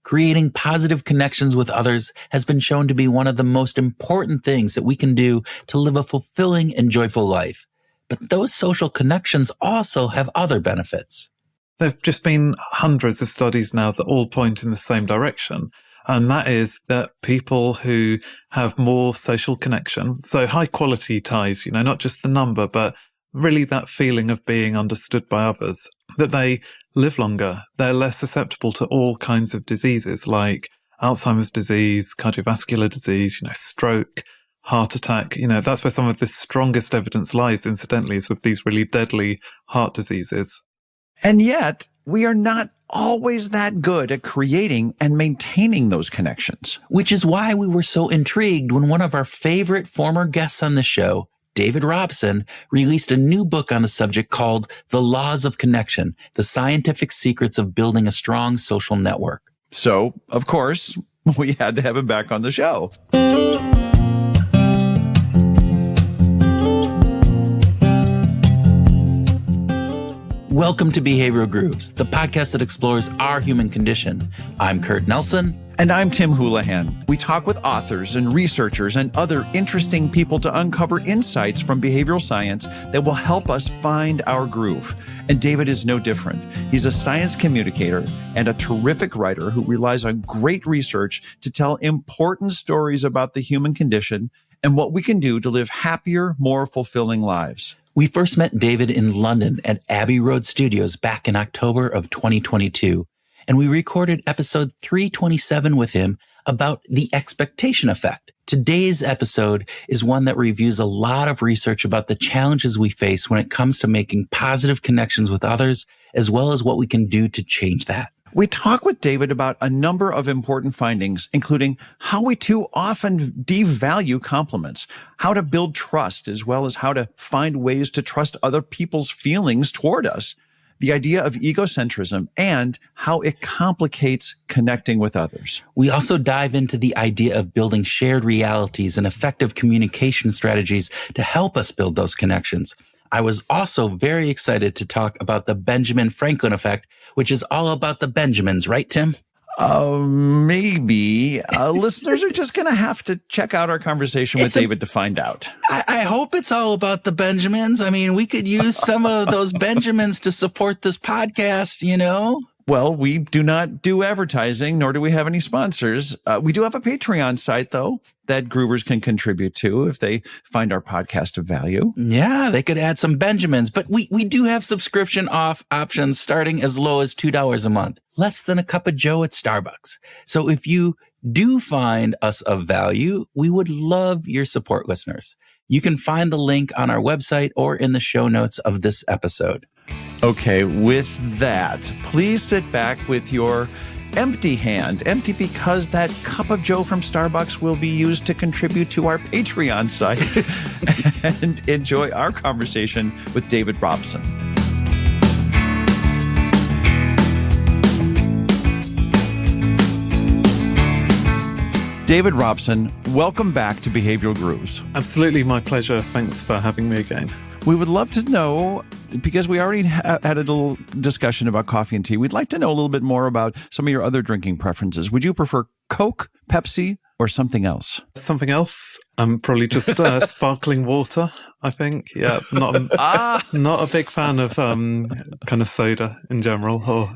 Creating positive connections with others has been shown to be one of the most important things that we can do to live a fulfilling and joyful life. But those social connections also have other benefits. There have just been hundreds of studies now that all point in the same direction. And that is that people who have more social connection, so high quality ties, not just the number, but really that feeling of being understood by others, that they live longer. They're less susceptible to all kinds of diseases like Alzheimer's disease, cardiovascular disease, stroke, heart attack. That's where some of the strongest evidence lies, incidentally, is with these really deadly heart diseases. And yet, we are not always that good at creating and maintaining those connections. Which is why we were so intrigued when one of our favorite former guests on the show, David Robson, released a new book on the subject called The Laws of Connection, The Scientific Secrets of Building a Strong Social Network. So, of course, we had to have him back on the show. Welcome to Behavioral Grooves, the podcast that explores our human condition. I'm Kurt Nelson. And I'm Tim Houlihan. We talk with authors and researchers and other interesting people to uncover insights from behavioral science that will help us find our groove. And David is no different. He's a science communicator and a terrific writer who relies on great research to tell important stories about the human condition and what we can do to live happier, more fulfilling lives. We first met David in London at Abbey Road Studios back in October of 2022, and we recorded episode 327 with him about the expectation effect. Today's episode is one that reviews a lot of research about the challenges we face when it comes to making positive connections with others, as well as what we can do to change that. We talk with David about a number of important findings, including how we too often devalue compliments, how to build trust, as well as how to find ways to trust other people's feelings toward us, the idea of egocentrism, and how it complicates connecting with others. We also dive into the idea of building shared realities and effective communication strategies to help us build those connections. I was also very excited to talk about the Benjamin Franklin effect, which is all about the Benjamins, right, Tim? Maybe. Listeners are just going to have to check out our conversation with David to find out. I hope it's all about the Benjamins. I mean, we could use some of those Benjamins to support this podcast, Well, we do not do advertising, nor do we have any sponsors. We do have a Patreon site, though, that Groovers can contribute to if they find our podcast of value. Yeah, they could add some Benjamins, but we do have subscription off options starting as low as $2 a month, less than a cup of joe at Starbucks. So if you do find us of value, we would love your support, listeners. You can find the link on our website or in the show notes of this episode. Okay, with that, please sit back with your empty hand. Empty because that cup of joe from Starbucks will be used to contribute to our Patreon site and enjoy our conversation with David Robson. David Robson, welcome back to Behavioral Grooves. Absolutely, my pleasure. Thanks for having me again. We would love to know, because we already had a little discussion about coffee and tea, we'd like to know a little bit more about some of your other drinking preferences. Would you prefer Coke, Pepsi, or something else? Something else? Probably just sparkling water, I think. Yeah, not a big fan of kind of soda in general.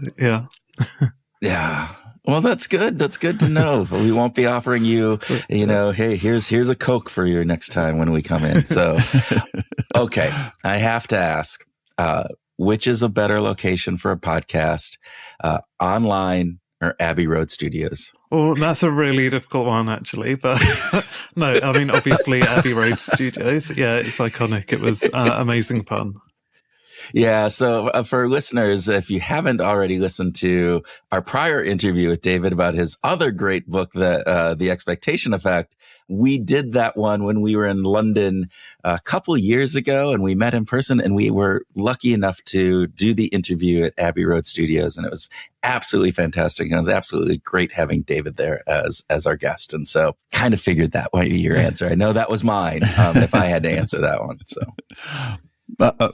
Yeah. Well, that's good. That's good to know. We won't be offering you, hey, here's a Coke for you next time when we come in. So, okay, I have to ask, which is a better location for a podcast, online or Abbey Road Studios? Well, that's a really difficult one, actually. But no, I mean, obviously Abbey Road Studios. Yeah, it's iconic. It was amazing fun. Yeah. So for listeners, if you haven't already listened to our prior interview with David about his other great book, The Expectation Effect, we did that one when we were in London a couple years ago, and we met in person, and we were lucky enough to do the interview at Abbey Road Studios, and it was absolutely fantastic. And it was absolutely great having David there as our guest. And so kind of figured that might be your answer. I know that was mine if I had to answer that one. So.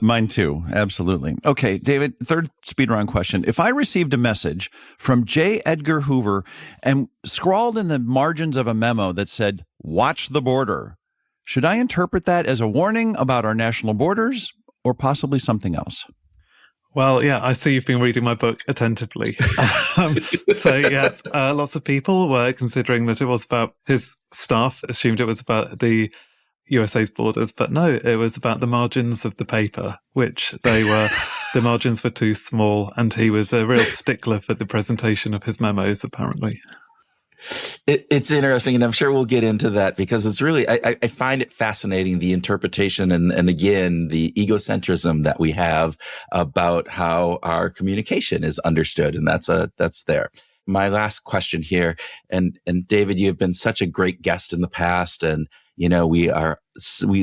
Mine too. Absolutely. Okay, David, third speed round question. If I received a message from J. Edgar Hoover and scrawled in the margins of a memo that said, "Watch the border," should I interpret that as a warning about our national borders or possibly something else? Well, yeah, I see you've been reading my book attentively. Lots of people were considering that it was about his staff, assumed it was about the USA's borders, but no, it was about the margins of the paper, the margins were too small, and he was a real stickler for the presentation of his memos, apparently. It's interesting, and I'm sure we'll get into that because it's really, I find it fascinating, the interpretation and again, the egocentrism that we have about how our communication is understood. And that's there. My last question here, and David, you have been such a great guest in the past, and we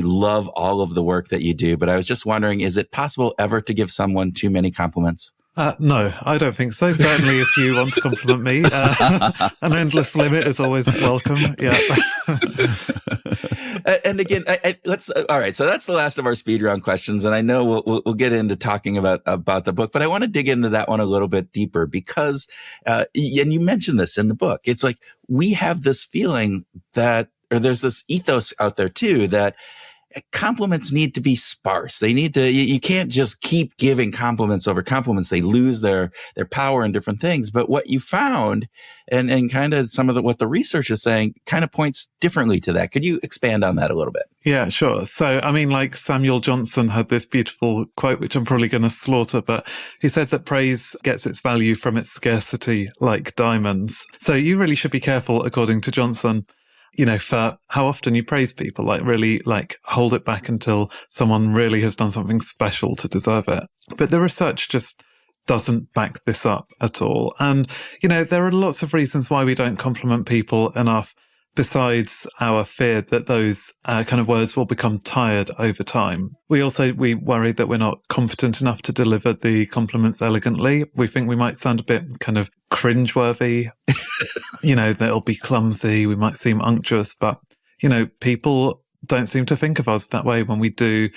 love all of the work that you do, but I was just wondering, is it possible ever to give someone too many compliments? No, I don't think so. Certainly if you want to compliment me, an endless limit is always welcome. Yeah. And again, all right. So that's the last of our speed round questions. And I know we'll get into talking about the book, but I want to dig into that one a little bit deeper because, and you mentioned this in the book, it's like we have this feeling that, or there's this ethos out there too, that compliments need to be sparse. They need to, you can't just keep giving compliments over compliments. They lose their power in different things. But what you found and kind of some of what the research is saying kind of points differently to that. Could you expand on that a little bit? Yeah, sure. So, I mean, like Samuel Johnson had this beautiful quote, which I'm probably going to slaughter, but he said that praise gets its value from its scarcity, like diamonds. So you really should be careful, according to Johnson, for how often you praise people, like really hold it back until someone really has done something special to deserve it. But the research just doesn't back this up at all. And, there are lots of reasons why we don't compliment people enough, besides our fear that those kind of words will become tired over time. We worry that we're not competent enough to deliver the compliments elegantly. We think we might sound a bit kind of cringeworthy, that it'll be clumsy. We might seem unctuous, but, people don't seem to think of us that way when we do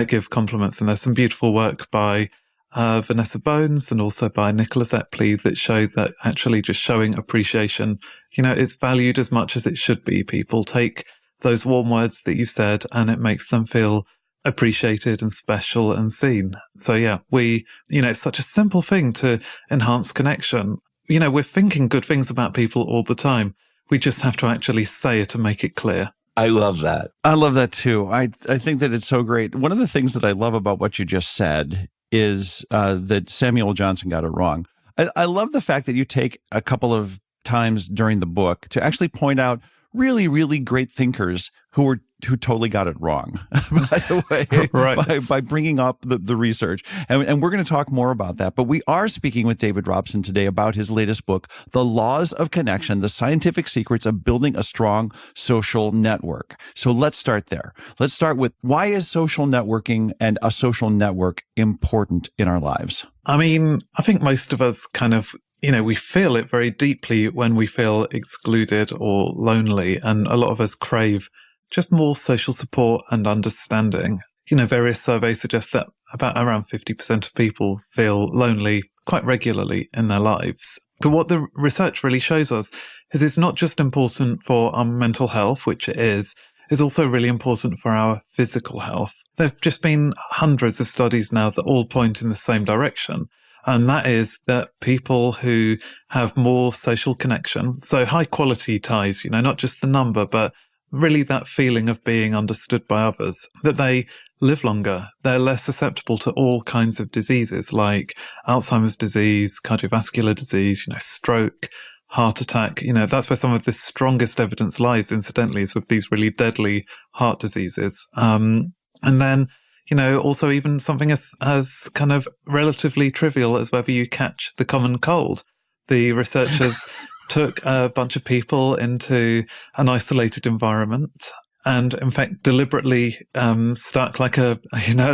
give compliments. And there's some beautiful work by Vanessa Bones and also by Nicholas Epley that show that actually just showing appreciation, it's valued as much as it should be. People take those warm words that you've said and it makes them feel appreciated and special and seen. So yeah, it's such a simple thing to enhance connection. We're thinking good things about people all the time. We just have to actually say it and make it clear. I love that. I love that too. I think that it's so great. One of the things that I love about what you just said is that Samuel Johnson got it wrong. I love the fact that you take a couple of times during the book to actually point out really, really great thinkers who totally got it wrong, by the way, right. by bringing up the research. And we're going to talk more about that. But we are speaking with David Robson today about his latest book, The Laws of Connection, The Scientific Secrets of Building a Strong Social Network. So let's start there. Let's start with, why is social networking and a social network important in our lives? I mean, I think most of us kind of, we feel it very deeply when we feel excluded or lonely. And a lot of us crave just more social support and understanding. Various surveys suggest that around 50% of people feel lonely quite regularly in their lives. But what the research really shows us is it's not just important for our mental health, which it is, it's also really important for our physical health. There have just been hundreds of studies now that all point in the same direction. And that is that people who have more social connection, so high quality ties, not just the number, but really that feeling of being understood by others, that they live longer. They're less susceptible to all kinds of diseases like Alzheimer's disease, cardiovascular disease, stroke, heart attack. That's where some of the strongest evidence lies, incidentally, is with these really deadly heart diseases. And then, also even something as kind of relatively trivial as whether you catch the common cold. The researchers took a bunch of people into an isolated environment and, in fact, deliberately stuck like a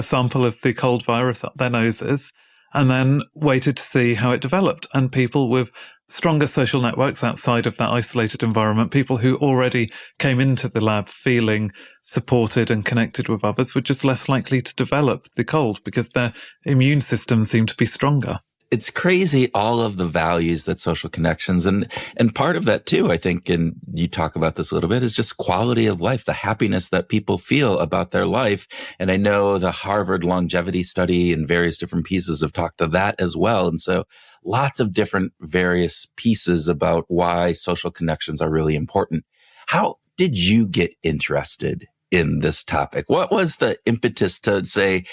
sample of the cold virus up their noses and then waited to see how it developed. And people with stronger social networks outside of that isolated environment, people who already came into the lab feeling supported and connected with others were just less likely to develop the cold because their immune system seemed to be stronger. It's crazy, all of the values that social connections and part of that too, I think, and you talk about this a little bit, is just quality of life, the happiness that people feel about their life. And I know the Harvard longevity study and various different pieces have talked to that as well. And so lots of different various pieces about why social connections are really important. How did you get interested in this topic? What was the impetus to say,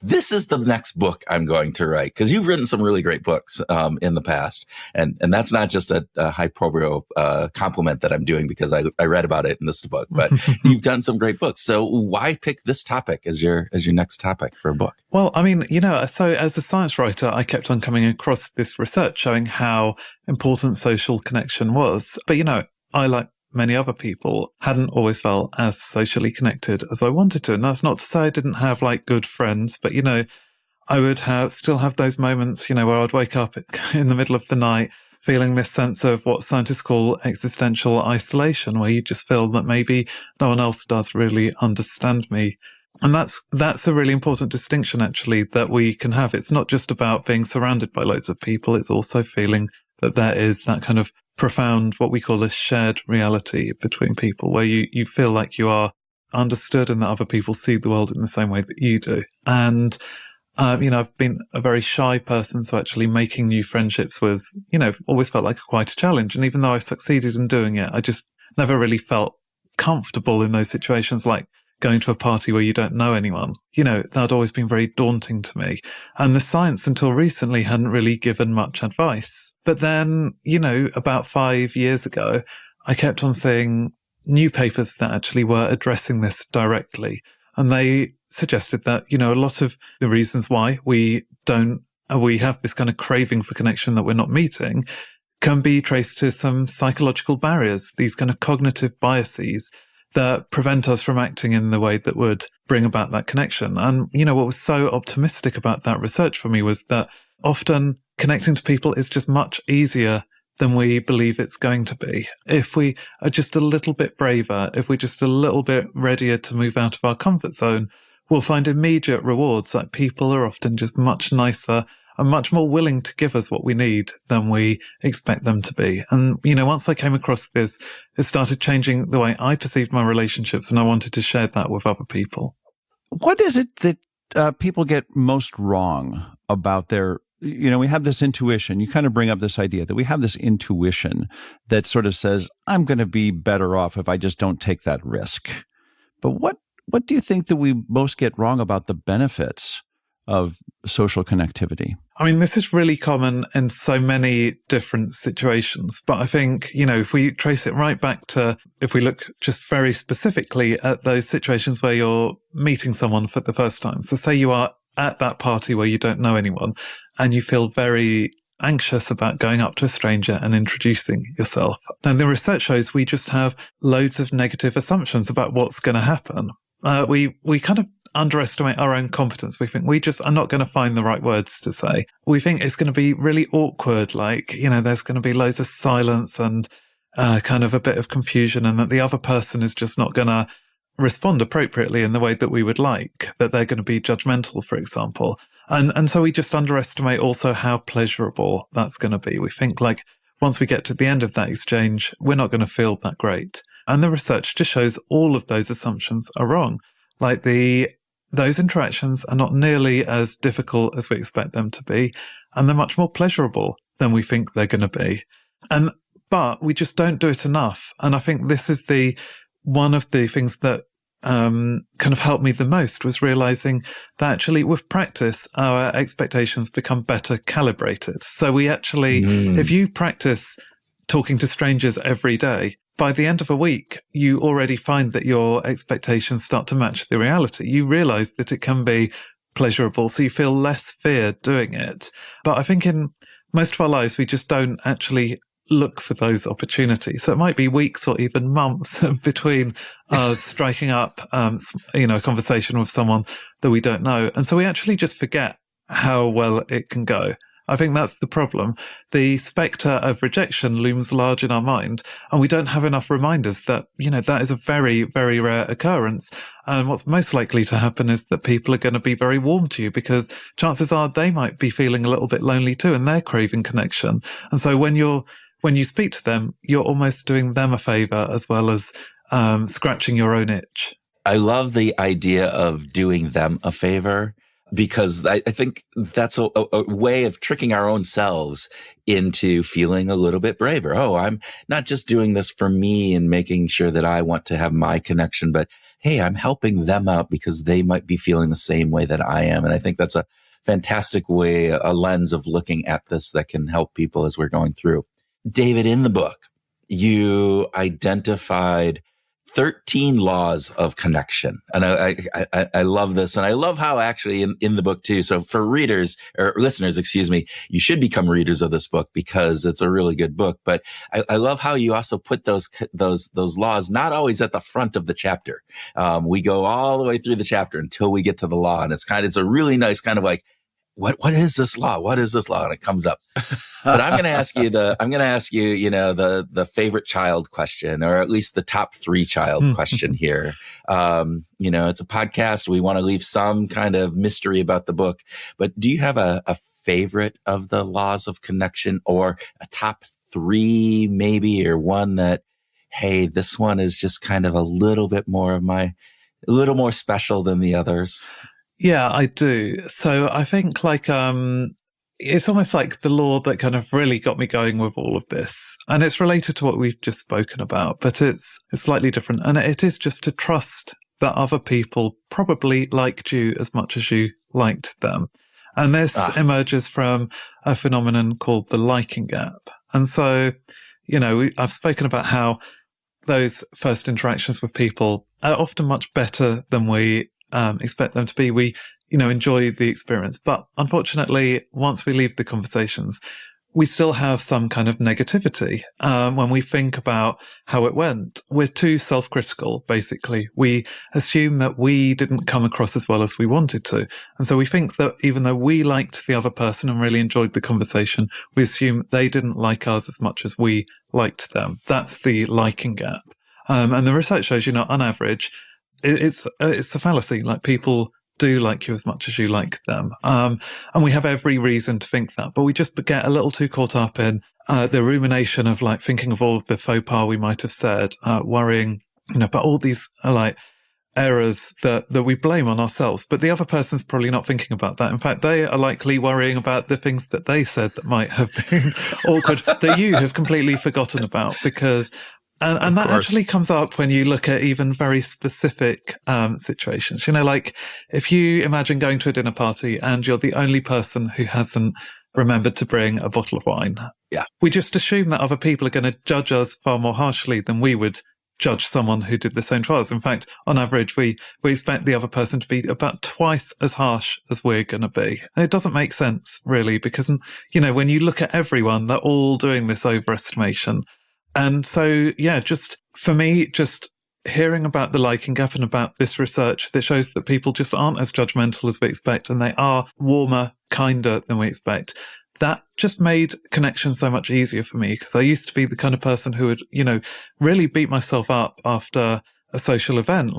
this is the next book I'm going to write? Because you've written some really great books in the past. And that's not just a hyperbole compliment that I'm doing because I read about it in this book, but you've done some great books. So why pick this topic as your next topic for a book? Well, I mean, so as a science writer, I kept on coming across this research showing how important social connection was. But, I, like many other people, hadn't always felt as socially connected as I wanted to. And that's not to say I didn't have good friends, but, I would still have those moments, where I'd wake up in the middle of the night feeling this sense of what scientists call existential isolation, where you just feel that maybe no one else does really understand me. And that's a really important distinction, actually, that we can have. It's not just about being surrounded by loads of people. It's also feeling that there is that kind of profound, what we call a shared reality between people, where you feel like you are understood and that other people see the world in the same way that you do. And, I've been a very shy person, so actually making new friendships was, always felt like quite a challenge. And even though I've succeeded in doing it, I just never really felt comfortable in those situations, like going to a party where you don't know anyone. That had always been very daunting to me. And the science until recently hadn't really given much advice. But then, about 5 years ago, I kept on seeing new papers that actually were addressing this directly. And they suggested that, a lot of the reasons why we have this kind of craving for connection that we're not meeting can be traced to some psychological barriers, these kind of cognitive biases that prevent us from acting in the way that would bring about that connection. And, what was so optimistic about that research for me was that often connecting to people is just much easier than we believe it's going to be. If we are just a little bit braver, if we're just a little bit readier to move out of our comfort zone, we'll find immediate rewards. Like, people are often just much nicer and much more willing to give us what we need than we expect them to be. And, once I came across this, it started changing the way I perceived my relationships, and I wanted to share that with other people. What is it that people get most wrong about their, we have this intuition. You kind of bring up this idea that we have this intuition that sort of says, I'm going to be better off if I just don't take that risk. But what do you think that we most get wrong about the benefits of social connectivity? I mean, this is really common in so many different situations, but I think, if we trace it right back to, if we look just very specifically at those situations where you're meeting someone for the first time. So say you are at that party where you don't know anyone and you feel very anxious about going up to a stranger and introducing yourself. Now, the research shows we just have loads of negative assumptions about what's going to happen. We kind of underestimate our own competence. We think we just are not going to find the right words to say. We think it's going to be really awkward, there's going to be loads of silence and kind of a bit of confusion, and that the other person is just not going to respond appropriately in the way that we would like, that they're going to be judgmental, for example. And so we just underestimate also how pleasurable that's going to be. We think once we get to the end of that exchange, we're not going to feel that great. And the research just shows all of those assumptions are wrong. Those interactions are not nearly as difficult as we expect them to be, and they're much more pleasurable than we think they're going to be. But we just don't do it enough. And I think this is one of the things that kind of helped me the most, was realizing that actually with practice, our expectations become better calibrated. So we actually, if you practice talking to strangers every day, by the end of a week, you already find that your expectations start to match the reality. You realize that it can be pleasurable, so you feel less fear doing it. But I think in most of our lives, we just don't actually look for those opportunities. So it might be weeks or even months between us striking up, a conversation with someone that we don't know. And so we actually just forget how well it can go. I think that's the problem. The spectre of rejection looms large in our mind, and we don't have enough reminders that, that is a very, very rare occurrence. And what's most likely to happen is that people are going to be very warm to you because chances are they might be feeling a little bit lonely too, and they're craving connection. And so when you speak to them, you're almost doing them a favor as well as scratching your own itch. I love the idea of doing them a favor, because I think that's a way of tricking our own selves into feeling a little bit braver. Oh, I'm not just doing this for me and making sure that I want to have my connection, but hey, I'm helping them out because they might be feeling the same way that I am. And I think that's a fantastic way, a lens of looking at this that can help people as we're going through. David, in the book, you identified 13 laws of connection. And I love this. And I love how actually in the book too. So for readers or listeners, you should become readers of this book because it's a really good book. But I love how you also put those laws not always at the front of the chapter. We go all the way through the chapter until we get to the law. And it's a really nice kind of like, what is this law? What is this law? And it comes up. But I'm going to ask you the favorite child question, or at least the top 3 child question here. It's a podcast. We want to leave some kind of mystery about the book, but do you have a favorite of the laws of connection, or a top 3 maybe, or one that, hey, this one is just kind of a little more special than the others? Yeah, I do. So I think it's almost like the law that kind of really got me going with all of this. And it's related to what we've just spoken about, but it's slightly different. And it is just to trust that other people probably liked you as much as you liked them. And this emerges from a phenomenon called the liking gap. And so, I've spoken about how those first interactions with people are often much better than we expect them to be. We, enjoy the experience. But unfortunately, once we leave the conversations, we still have some kind of negativity. When we think about how it went, we're too self-critical, basically. We assume that we didn't come across as well as we wanted to. And so we think that even though we liked the other person and really enjoyed the conversation, we assume they didn't like us as much as we liked them. That's the liking gap. And the research shows, on average, it's a fallacy. Like, people do like you as much as you like them. And we have every reason to think that, but we just get a little too caught up in the rumination of thinking of all of the faux pas we might have said, worrying, but all these errors that we blame on ourselves. But the other person's probably not thinking about that. In fact, they are likely worrying about the things that they said that might have been awkward that you have completely forgotten about, because And that actually comes up when you look at even very specific situations. If you imagine going to a dinner party and you're the only person who hasn't remembered to bring a bottle of wine. Yeah. We just assume that other people are going to judge us far more harshly than we would judge someone who did the same to us. In fact, on average, we expect the other person to be about twice as harsh as we're going to be. And it doesn't make sense, really, because, when you look at everyone, they're all doing this overestimation. And so, just for me, just hearing about the liking gap and about this research that shows that people just aren't as judgmental as we expect, and they are warmer, kinder than we expect. That just made connection so much easier for me, because I used to be the kind of person who would, really beat myself up after a social event,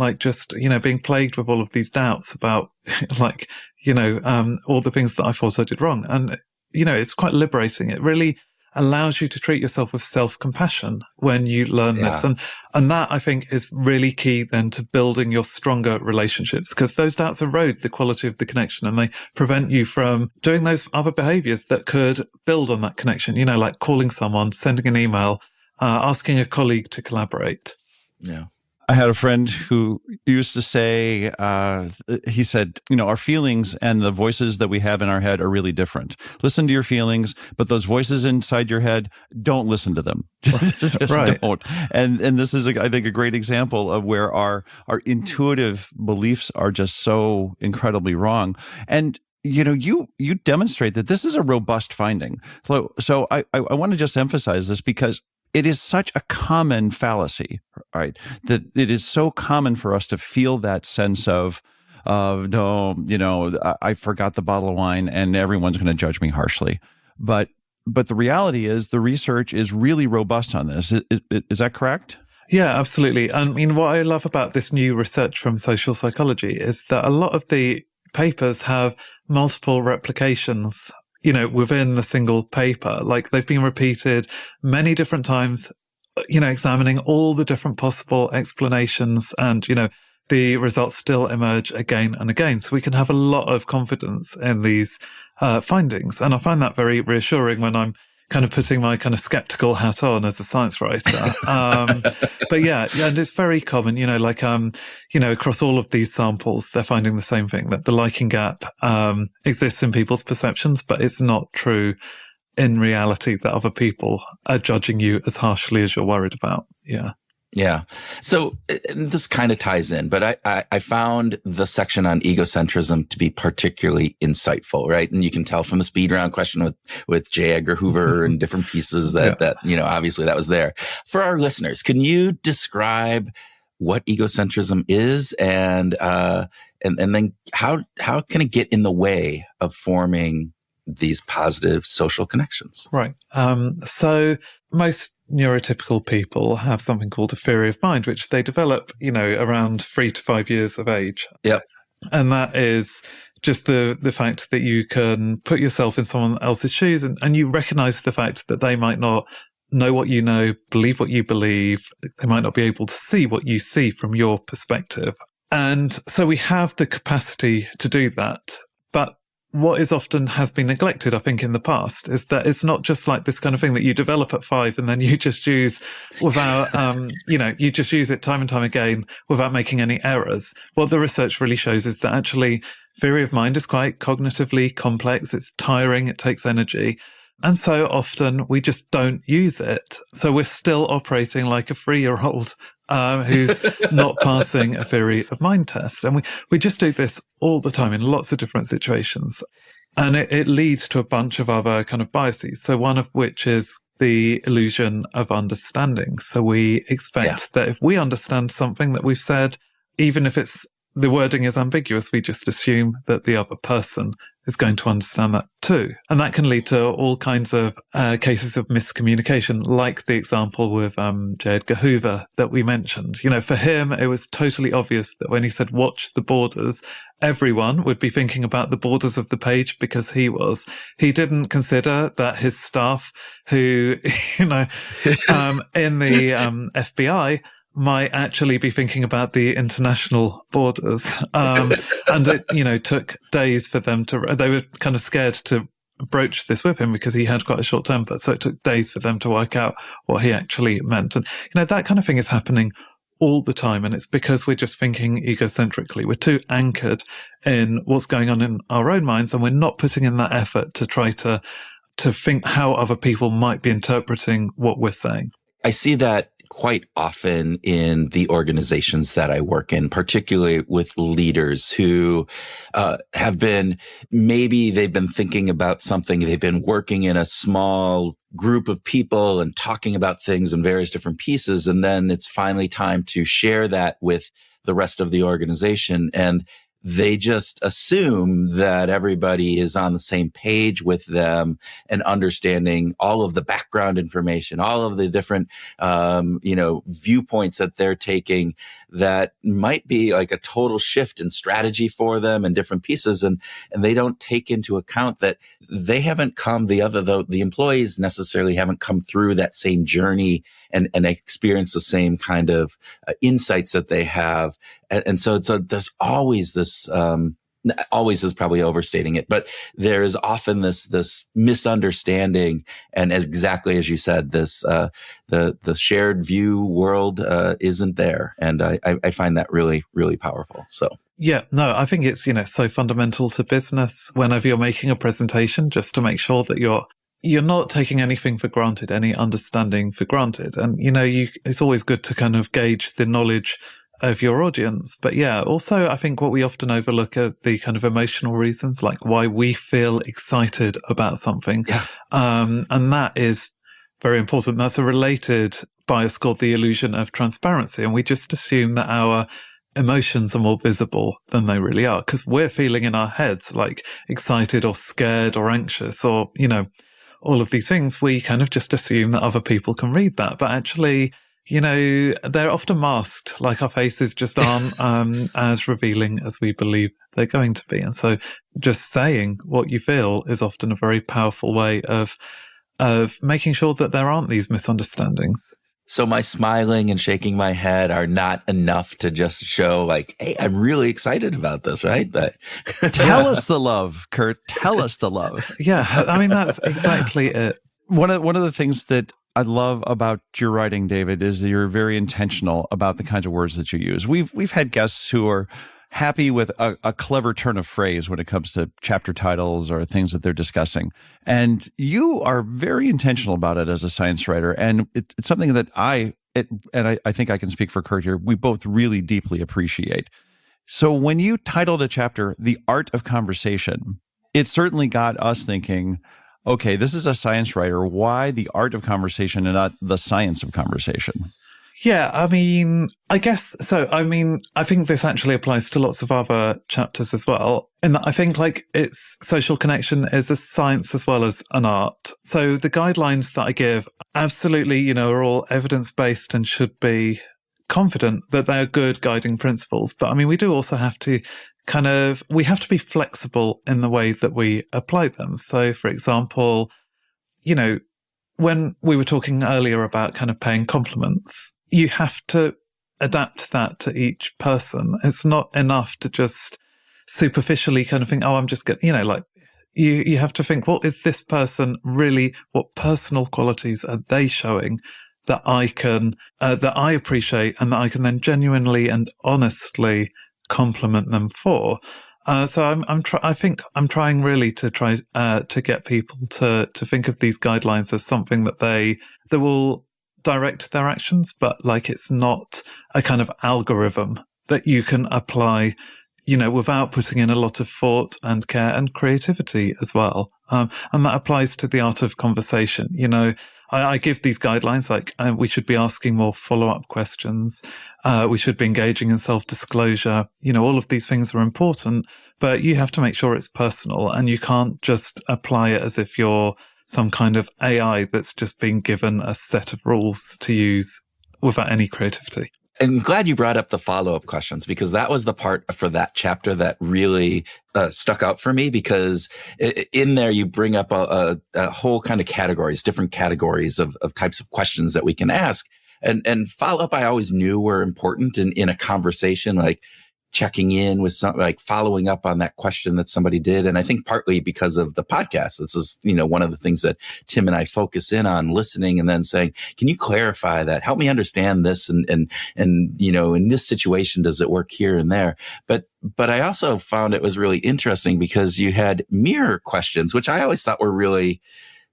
being plagued with all of these doubts about all the things that I thought I did wrong. And, it's quite liberating. It really allows you to treat yourself with self-compassion when you learn this. And that, I think, is really key then to building your stronger relationships, because those doubts erode the quality of the connection and they prevent you from doing those other behaviors that could build on that connection, like calling someone, sending an email, asking a colleague to collaborate. Yeah. I had a friend who used to say, he said, our feelings and the voices that we have in our head are really different. Listen to your feelings, but those voices inside your head, don't listen to them. Just right. Don't. And this is, I think, a great example of where our intuitive beliefs are just so incredibly wrong. And you demonstrate that this is a robust finding. So I want to just emphasize this, because it is such a common fallacy, right? That it is so common for us to feel that sense of no, I forgot the bottle of wine and everyone's going to judge me harshly. But the reality is the research is really robust on this. Is that correct? Yeah, absolutely. I mean, what I love about this new research from social psychology is that a lot of the papers have multiple replications, within the single paper. Like they've been repeated many different times, examining all the different possible explanations, and, the results still emerge again and again. So we can have a lot of confidence in these findings. And I find that very reassuring when I'm kind of putting my kind of skeptical hat on as a science writer. But yeah, and it's very common, across all of these samples, they're finding the same thing, that the liking gap exists in people's perceptions, but it's not true in reality that other people are judging you as harshly as you're worried about. Yeah. Yeah. So this kind of ties in, but I found the section on egocentrism to be particularly insightful, right? And you can tell from the speed round question with J. Edgar Hoover and different pieces that obviously that was there. For our listeners, can you describe what egocentrism is and then how can it get in the way of forming these positive social connections? Right. So most neurotypical people have something called a theory of mind, which they develop, around 3 to 5 years of age. Yep. And that is just the fact that you can put yourself in someone else's shoes and you recognize the fact that they might not know what you know, believe what you believe. They might not be able to see what you see from your perspective. And so we have the capacity to do that. But what is often has been neglected, I think, in the past is that it's not just like this kind of thing that you develop at 5 and then you just use without, you just use it time and time again without making any errors. What the research really shows is that actually theory of mind is quite cognitively complex. It's tiring. It takes energy. And so often we just don't use it. So we're still operating like a 3-year-old who's not passing a theory of mind test. And we just do this all the time in lots of different situations. And it leads to a bunch of other kind of biases. So one of which is the illusion of understanding. So we expect that if we understand something that we've said, even if the wording is ambiguous, we just assume that the other person is going to understand that too. And that can lead to all kinds of cases of miscommunication, like the example with J. Edgar Hoover that we mentioned. For him, it was totally obvious that when he said, watch the borders, everyone would be thinking about the borders of the page because he was. He didn't consider that his staff who, in the FBI, might actually be thinking about the international borders. And it, took days for them they were kind of scared to broach this with him because he had quite a short temper. So it took days for them to work out what he actually meant. And, that kind of thing is happening all the time. And it's because we're just thinking egocentrically. We're too anchored in what's going on in our own minds. And we're not putting in that effort to try to think how other people might be interpreting what we're saying. I see that quite often in the organizations that I work in, particularly with leaders who they've been thinking about something. They've been working in a small group of people and talking about things in various different pieces. And then it's finally time to share that with the rest of the organization. And they just assume that everybody is on the same page with them and understanding all of the background information, all of the different, viewpoints that they're taking that might be like a total shift in strategy for them and different pieces. And they don't take into account that they haven't the employees necessarily haven't come through that same journey and experience the same kind of insights that they have. And so there's always this, always is probably overstating it, but there is often this misunderstanding. And exactly as you said, this, the shared view world, isn't there. And I find that really, really powerful. So. Yeah, no, I think it's, so fundamental to business whenever you're making a presentation, just to make sure that you're not taking anything for granted, any understanding for granted. And, it's always good to kind of gauge the knowledge of your audience. But yeah, also I think what we often overlook are the kind of emotional reasons, like why we feel excited about something. Yeah. And that is very important. That's a related bias called the illusion of transparency. And we just assume that our emotions are more visible than they really are because we're feeling in our heads like excited or scared or anxious or, all of these things, we kind of just assume that other people can read that. But actually, they're often masked, like our faces just aren't as revealing as we believe they're going to be. And so just saying what you feel is often a very powerful way of making sure that there aren't these misunderstandings. So my smiling and shaking my head are not enough to just show like, hey, I'm really excited about this, right? But tell us the love, Kurt. Tell us the love. Yeah, I mean, that's exactly it. One of the things that I love about your writing, David, is that you're very intentional about the kinds of words that you use. We've had guests who are happy with a clever turn of phrase when it comes to chapter titles or things that they're discussing. And you are very intentional about it as a science writer. And it's something that I think I can speak for Kurt here, we both really deeply appreciate. So when you titled a chapter, The Art of Conversation, it certainly got us thinking, okay, this is a science writer. Why the art of conversation and not the science of conversation? Yeah, I mean, I guess so. I mean, I think this actually applies to lots of other chapters as well. In that I think like it's social connection is a science as well as an art. So the guidelines that I give absolutely, are all evidence-based and should be confident that they're good guiding principles. But I mean, we do also have to we have to be flexible in the way that we apply them. So for example, when we were talking earlier about kind of paying compliments, you have to adapt that to each person. It's not enough to just superficially kind of think, oh, I'm just getting, you have to think, what is this person really, what personal qualities are they showing that I can, that I appreciate and that I can then genuinely and honestly compliment them for. So I think I'm trying really to try to get people to think of these guidelines as something that will direct their actions, but like it's not a kind of algorithm that you can apply, without putting in a lot of thought and care and creativity as well. And that applies to the art of conversation. I give these guidelines like we should be asking more follow-up questions. We should be engaging in self-disclosure. All of these things are important, but you have to make sure it's personal and you can't just apply it as if you're some kind of AI that's just being given a set of rules to use without any creativity. I'm glad you brought up the follow-up questions because that was the part for that chapter that really stuck out for me because in there you bring up a whole kind of categories, different categories of types of questions that we can ask. And follow-up I always knew were important in a conversation, like checking in with something, like following up on that question that somebody did. And I think partly because of the podcast, this is, one of the things that Tim and I focus in on, listening and then saying, can you clarify that? Help me understand this. And, in this situation, does it work here and there? But I also found it was really interesting because you had mirror questions, which I always thought were really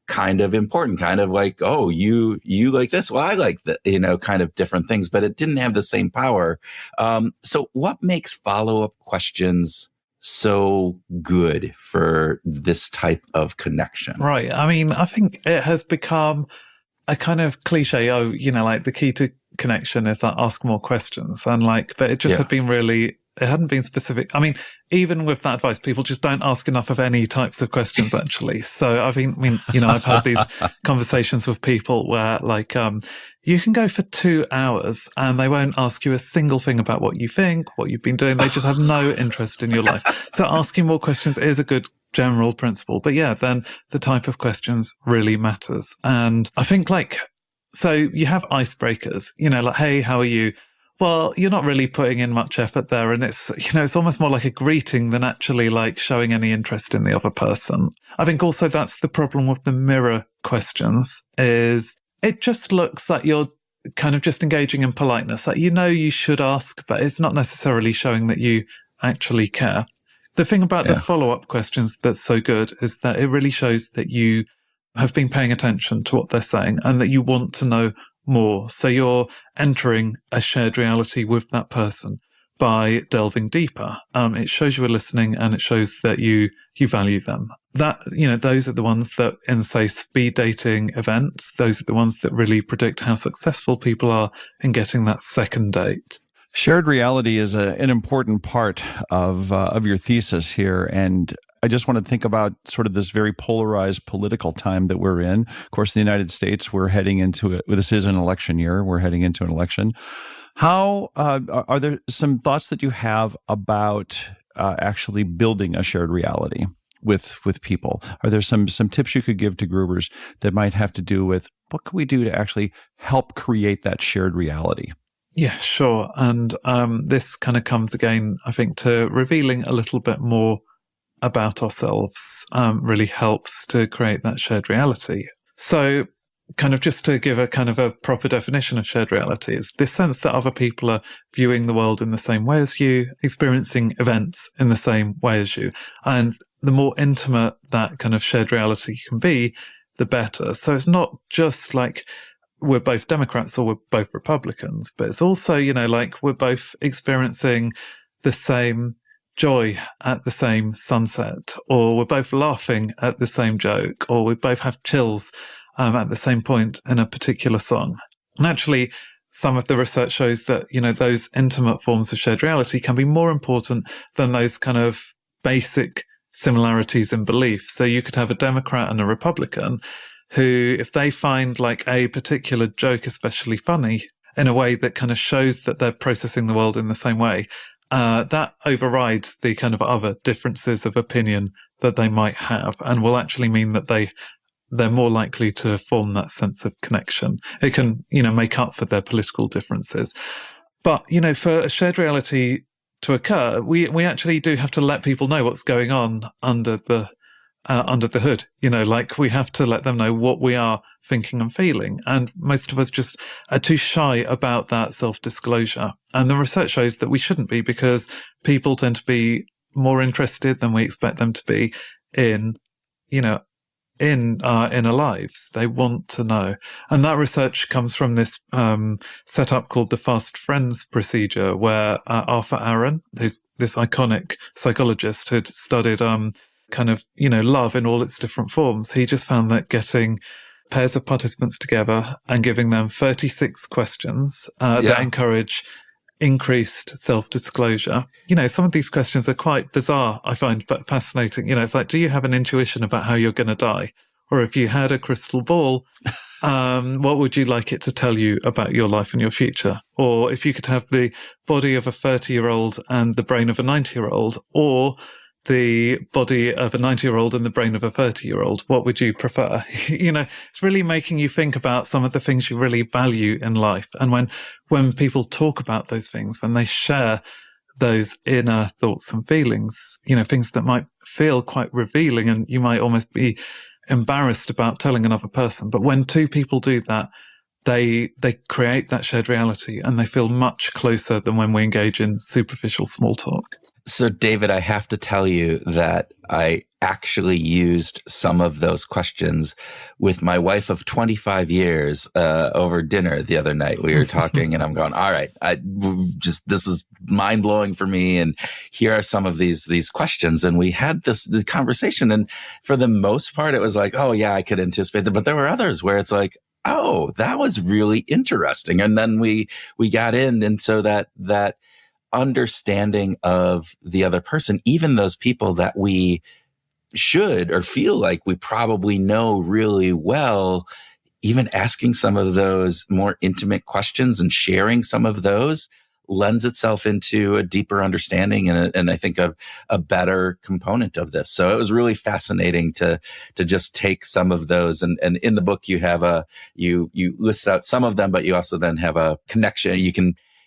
kind of important, kind of like, oh, you like this? Well, I like that, kind of different things, but it didn't have the same power. So what makes follow-up questions so good for this type of connection? Right. I mean, I think it has become a kind of cliche. Oh, like the key to connection is that ask more questions. And but it just had been really, it hadn't been specific. I mean, even with that advice, people just don't ask enough of any types of questions, actually. So, I mean, I've had these conversations with people where you can go for 2 hours and they won't ask you a single thing about what you think, what you've been doing. They just have no interest in your life. So asking more questions is a good general principle. But yeah, then the type of questions really matters. And I think so you have icebreakers, hey, how are you? Well, you're not really putting in much effort there. And it's, it's almost more like a greeting than actually showing any interest in the other person. I think also that's the problem with the mirror questions is it just looks like you're kind of just engaging in politeness. You should ask, but it's not necessarily showing that you actually care. The thing about the follow-up questions that's so good is that it really shows that you have been paying attention to what they're saying and that you want to know more. So you're entering a shared reality with that person by delving deeper. It shows you are listening and it shows that you value them. That, those are the ones that in, say, speed dating events, those are the ones that really predict how successful people are in getting that second date. Shared reality is an important part of your thesis here. And I just want to think about sort of this very polarized political time that we're in. Of course, in the United States, we're heading into it. This is an election year. We're heading into an election. How are there some thoughts that you have about actually building a shared reality with people? Are there some tips you could give to groovers that might have to do with what can we do to actually help create that shared reality? Yeah, sure. And this kind of comes again, I think, to revealing a little bit more about ourselves really helps to create that shared reality. So kind of just to give a kind of a proper definition of shared reality, it's this sense that other people are viewing the world in the same way as you, experiencing events in the same way as you. And the more intimate that kind of shared reality can be, the better. So it's not just like we're both Democrats or we're both Republicans, but it's also, like we're both experiencing the same joy at the same sunset, or we're both laughing at the same joke, or we both have chills at the same point in a particular song. And actually, some of the research shows that, those intimate forms of shared reality can be more important than those kind of basic similarities in belief. So you could have a Democrat and a Republican who, if they find like a particular joke especially funny in a way that kind of shows that they're processing the world in the same way, that overrides the kind of other differences of opinion that they might have, and will actually mean that they're more likely to form that sense of connection. It can, make up for their political differences. But, for a shared reality to occur, we actually do have to let people know what's going on under the hood. Like we have to let them know what we are thinking and feeling. And most of us just are too shy about that self-disclosure. And the research shows that we shouldn't be, because people tend to be more interested than we expect them to be in our inner lives. They want to know. And that research comes from this setup called the Fast Friends procedure, where Arthur Aaron, who's this iconic psychologist who'd studied kind of, love in all its different forms, he just found that getting pairs of participants together and giving them 36 questions that encourage increased self-disclosure. Some of these questions are quite bizarre, I find, but fascinating. It's like, do you have an intuition about how you're going to die? Or if you had a crystal ball, what would you like it to tell you about your life and your future? Or if you could have the body of a 30-year-old and the brain of a 90-year-old, or the body of a 90-year-old and the brain of a 30-year-old, what would you prefer? It's really making you think about some of the things you really value in life. And when people talk about those things, when they share those inner thoughts and feelings, things that might feel quite revealing and you might almost be embarrassed about telling another person. But when two people do that, they create that shared reality and they feel much closer than when we engage in superficial small talk. So, David, I have to tell you that I actually used some of those questions with my wife of 25 years over dinner the other night. We were talking and I'm going, all right, this is mind blowing for me. And here are some of these questions. And we had the conversation. And for the most part, it was like, oh, yeah, I could anticipate that. But there were others where it's like, oh, that was really interesting. And then we got in. And so that understanding of the other person, even those people that we should or feel like we probably know really well, even asking some of those more intimate questions and sharing some of those lends itself into a deeper understanding and I think a better component of this. So it was really fascinating to just take some of those and in the book you have you list out some of them, but you also then have a connection.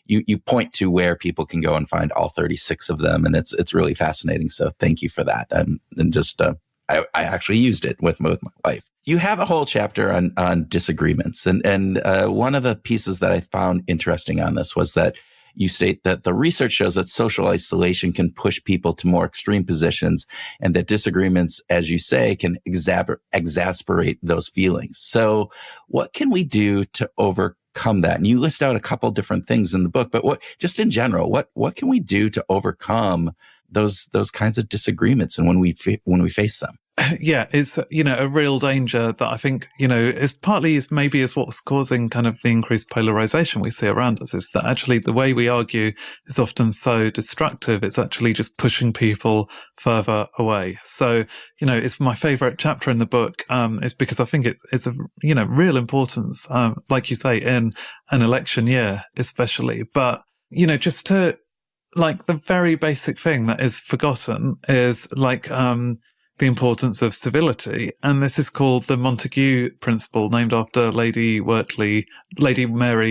You point to where people can go and find all 36 of them. And it's really fascinating. So thank you for that. And just, I actually used it with my wife. You have a whole chapter on disagreements. And one of the pieces that I found interesting on this was that you state that the research shows that social isolation can push people to more extreme positions and that disagreements, as you say, can exasperate those feelings. So what can we do to overcome that? And you list out a couple different things in the book, but just in general, what can we do to overcome those kinds of disagreements and when we face them? Yeah, it's, a real danger that I think, is partly is what's causing kind of the increased polarization we see around us, is that actually the way we argue is often so destructive. It's actually just pushing people further away. So, it's my favorite chapter in the book, is because I think it's of, real importance, like you say, in an election year, especially. But, just to, like, the very basic thing that is forgotten is like, the importance of civility. And this is called the Montague principle, named after Lady Mary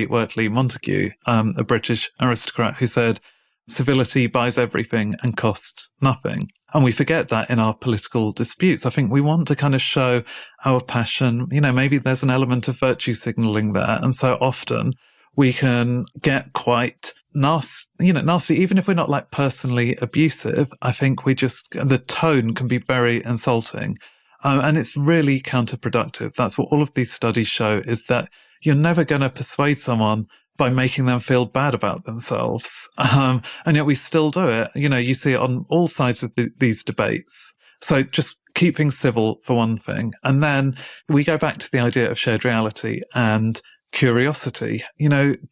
Wortley Montague, a British aristocrat who said, civility buys everything and costs nothing. And we forget that in our political disputes. I think we want to kind of show our passion. Maybe there's an element of virtue signaling there. And so often we can get quite nasty, even if we're not like personally abusive. I think the tone can be very insulting. And it's really counterproductive. That's what all of these studies show, is that you're never going to persuade someone by making them feel bad about themselves. And yet we still do it. You see it on all sides of these debates. So just keeping civil for one thing. And then we go back to the idea of shared reality and curiosity,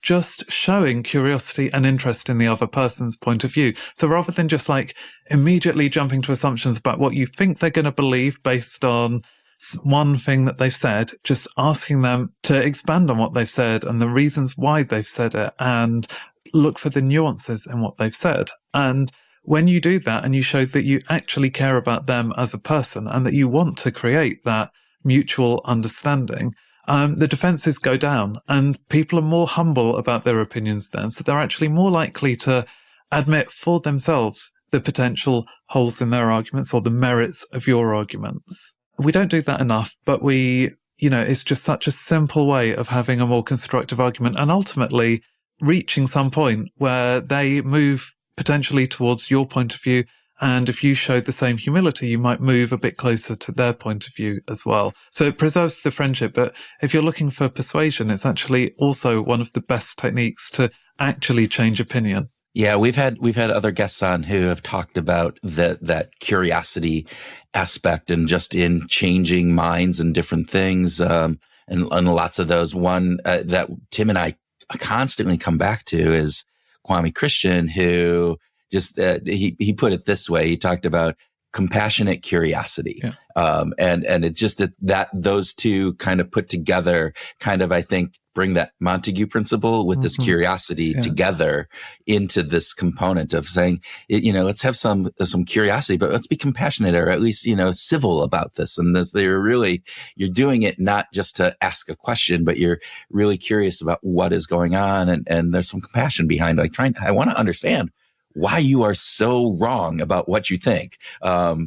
just showing curiosity and interest in the other person's point of view. So rather than just like immediately jumping to assumptions about what you think they're going to believe based on one thing that they've said, just asking them to expand on what they've said and the reasons why they've said it, and look for the nuances in what they've said. And when you do that and you show that you actually care about them as a person and that you want to create that mutual understanding, the defenses go down and people are more humble about their opinions then. So they're actually more likely to admit for themselves the potential holes in their arguments or the merits of your arguments. We don't do that enough, but it's just such a simple way of having a more constructive argument and ultimately reaching some point where they move potentially towards your point of view. And if you show the same humility, you might move a bit closer to their point of view as well. So it preserves the friendship. But if you're looking for persuasion, it's actually also one of the best techniques to actually change opinion. Yeah, we've had other guests on who have talked about that curiosity aspect and just in changing minds and different things, and lots of those. One that Tim and I constantly come back to is Kwame Christian, who just he put it this way. He talked about compassionate curiosity, and it's just that those two kind of put together, kind of, I think, bring that Montague principle with this curiosity together into this component of saying, let's have some curiosity, but let's be compassionate, or at least, civil about this. And you're doing it not just to ask a question, but you're really curious about what is going on. And there's some compassion behind, like, I want to understand why you are so wrong about what you think,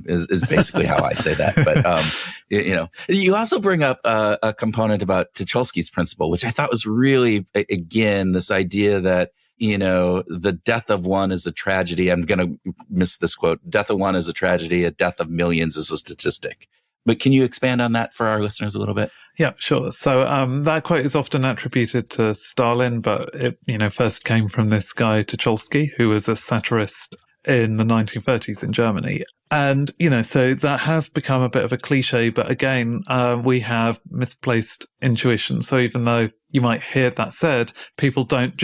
is basically how I say that. But, you also bring up a component about Tucholsky's principle, which I thought was really, again, this idea that, the death of one is a tragedy. I'm going to miss this quote. Death of one is a tragedy. A death of millions is a statistic. But can you expand on that for our listeners a little bit? Yeah, sure. So that quote is often attributed to Stalin, but it first came from this guy Tucholsky, who was a satirist in the 1930s in Germany. And, so that has become a bit of a cliche, but again, we have misplaced intuition. So even though you might hear that said, people don't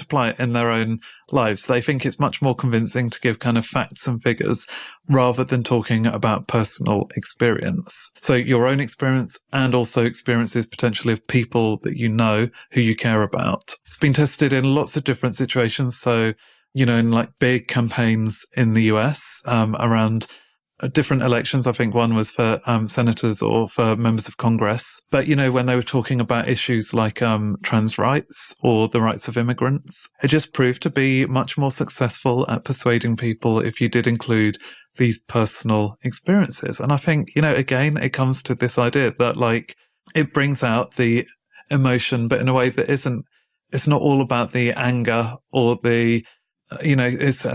apply it in their own lives. They think it's much more convincing to give kind of facts and figures rather than talking about personal experience. So your own experience and also experiences potentially of people that who you care about. It's been tested in lots of different situations. So, in like big campaigns in the US, around different elections. I think one was for senators or for members of Congress. But, when they were talking about issues like trans rights or the rights of immigrants, it just proved to be much more successful at persuading people if you did include these personal experiences. And I think, again, it comes to this idea that like it brings out the emotion, but in a way that it's not all about the anger or the, it's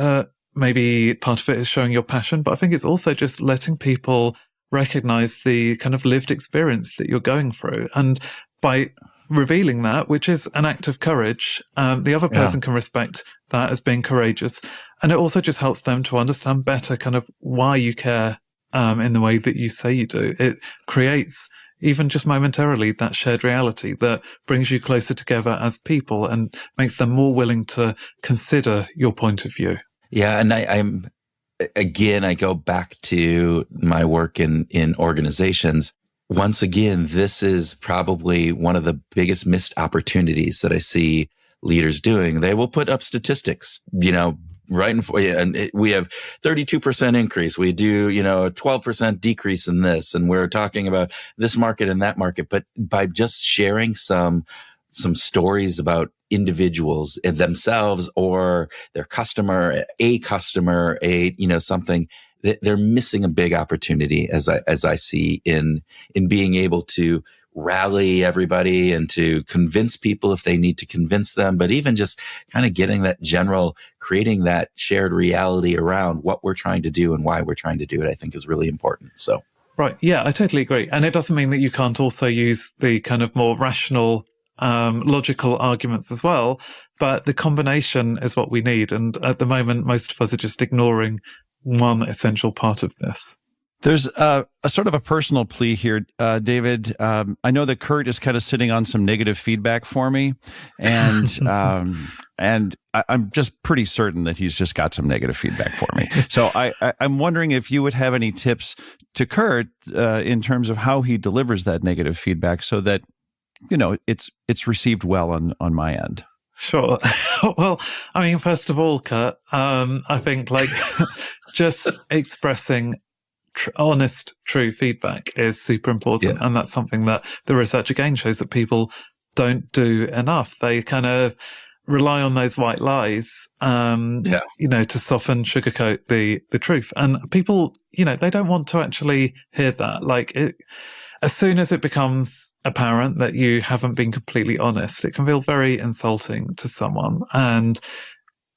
maybe part of it is showing your passion, but I think it's also just letting people recognize the kind of lived experience that you're going through. And by revealing that, which is an act of courage, the other person can respect that as being courageous. And it also just helps them to understand better kind of why you care in the way that you say you do, it creates, even just momentarily, that shared reality that brings you closer together as people and makes them more willing to consider your point of view. Yeah. And I go back to my work in organizations. Once again, this is probably one of the biggest missed opportunities that I see leaders doing. They will put up statistics, right and we have 32% increase. We do, a 12% decrease in this. And we're talking about this market and that market. But by just sharing some stories about individuals themselves or their customer, something, they're missing a big opportunity as I see in being able to rally everybody and to convince people if they need to convince them, but even just kind of creating that shared reality around what we're trying to do and why we're trying to do it, I think is really important. So. Right. Yeah, I totally agree. And it doesn't mean that you can't also use the kind of more rational, logical arguments as well, but the combination is what we need. And at the moment, most of us are just ignoring one essential part of this. There's a sort of a personal plea here, David. I know that Kurt is kind of sitting on some negative feedback for me, and I'm just pretty certain that he's just got some negative feedback for me. So I'm wondering if you would have any tips to Kurt in terms of how he delivers that negative feedback, so that it's received well on my end. Sure. Well, I mean, first of all, Kurt, I think just expressing honest, true feedback is super important. Yeah. And that's something that the research again shows that people don't do enough. They kind of rely on those white lies, to soften, sugarcoat the truth. And people, they don't want to actually hear that. As soon as it becomes apparent that you haven't been completely honest, it can feel very insulting to someone. And,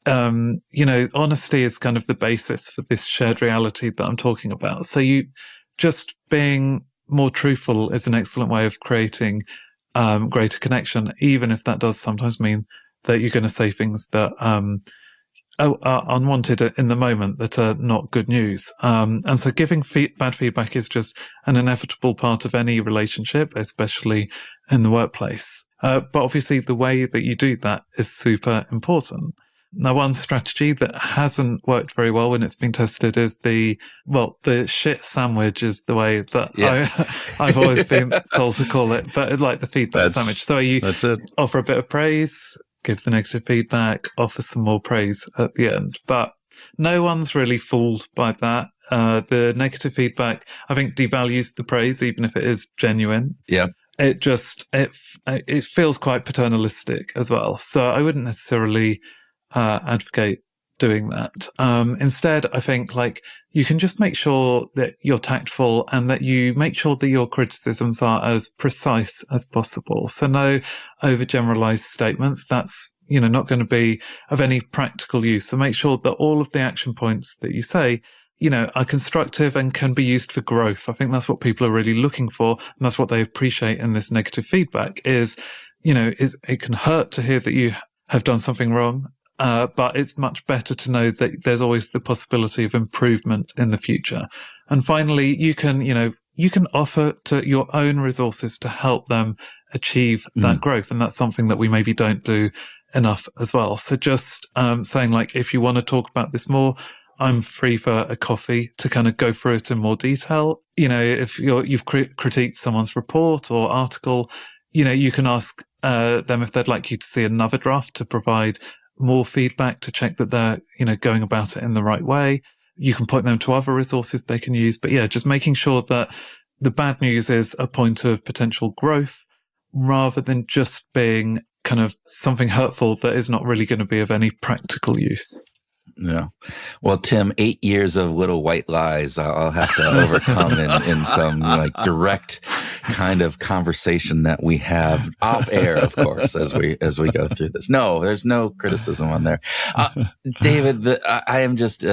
honesty is kind of the basis for this shared reality that I'm talking about. So you just being more truthful is an excellent way of creating greater connection, even if that does sometimes mean that you're going to say things that are unwanted in the moment, that are not good news. And so giving bad feedback is just an inevitable part of any relationship, especially in the workplace. But obviously the way that you do that is super important. Now, one strategy that hasn't worked very well when it's been tested is the shit sandwich is the way that I've always been told to call it, but like the feedback sandwich. So you offer a bit of praise, give the negative feedback, offer some more praise at the end. But no one's really fooled by that. The negative feedback, I think, devalues the praise, even if it is genuine. Yeah. It just, it feels quite paternalistic as well. So I wouldn't necessarily advocate doing that. Instead, I think you can just make sure that you're tactful and that you make sure that your criticisms are as precise as possible. So no overgeneralized statements. That's, not going to be of any practical use. So make sure that all of the action points that you say, are constructive and can be used for growth. I think that's what people are really looking for. And that's what they appreciate in this negative feedback is it can hurt to hear that you have done something wrong. But it's much better to know that there's always the possibility of improvement in the future. And finally, you can offer to your own resources to help them achieve that growth. And that's something that we maybe don't do enough as well. So just saying if you want to talk about this more, I'm free for a coffee to kind of go through it in more detail. If you've critiqued someone's report or article, you can ask them if they'd like you to see another draft to provide more feedback to check that they're, going about it in the right way. You can point them to other resources they can use. But yeah, just making sure that the bad news is a point of potential growth rather than just being kind of something hurtful that is not really going to be of any practical use. Yeah. Well, Tim, 8 years of little white lies I'll have to overcome in some direct kind of conversation that we have off air, of course, as we go through this. No, there's no criticism on there. David, I am just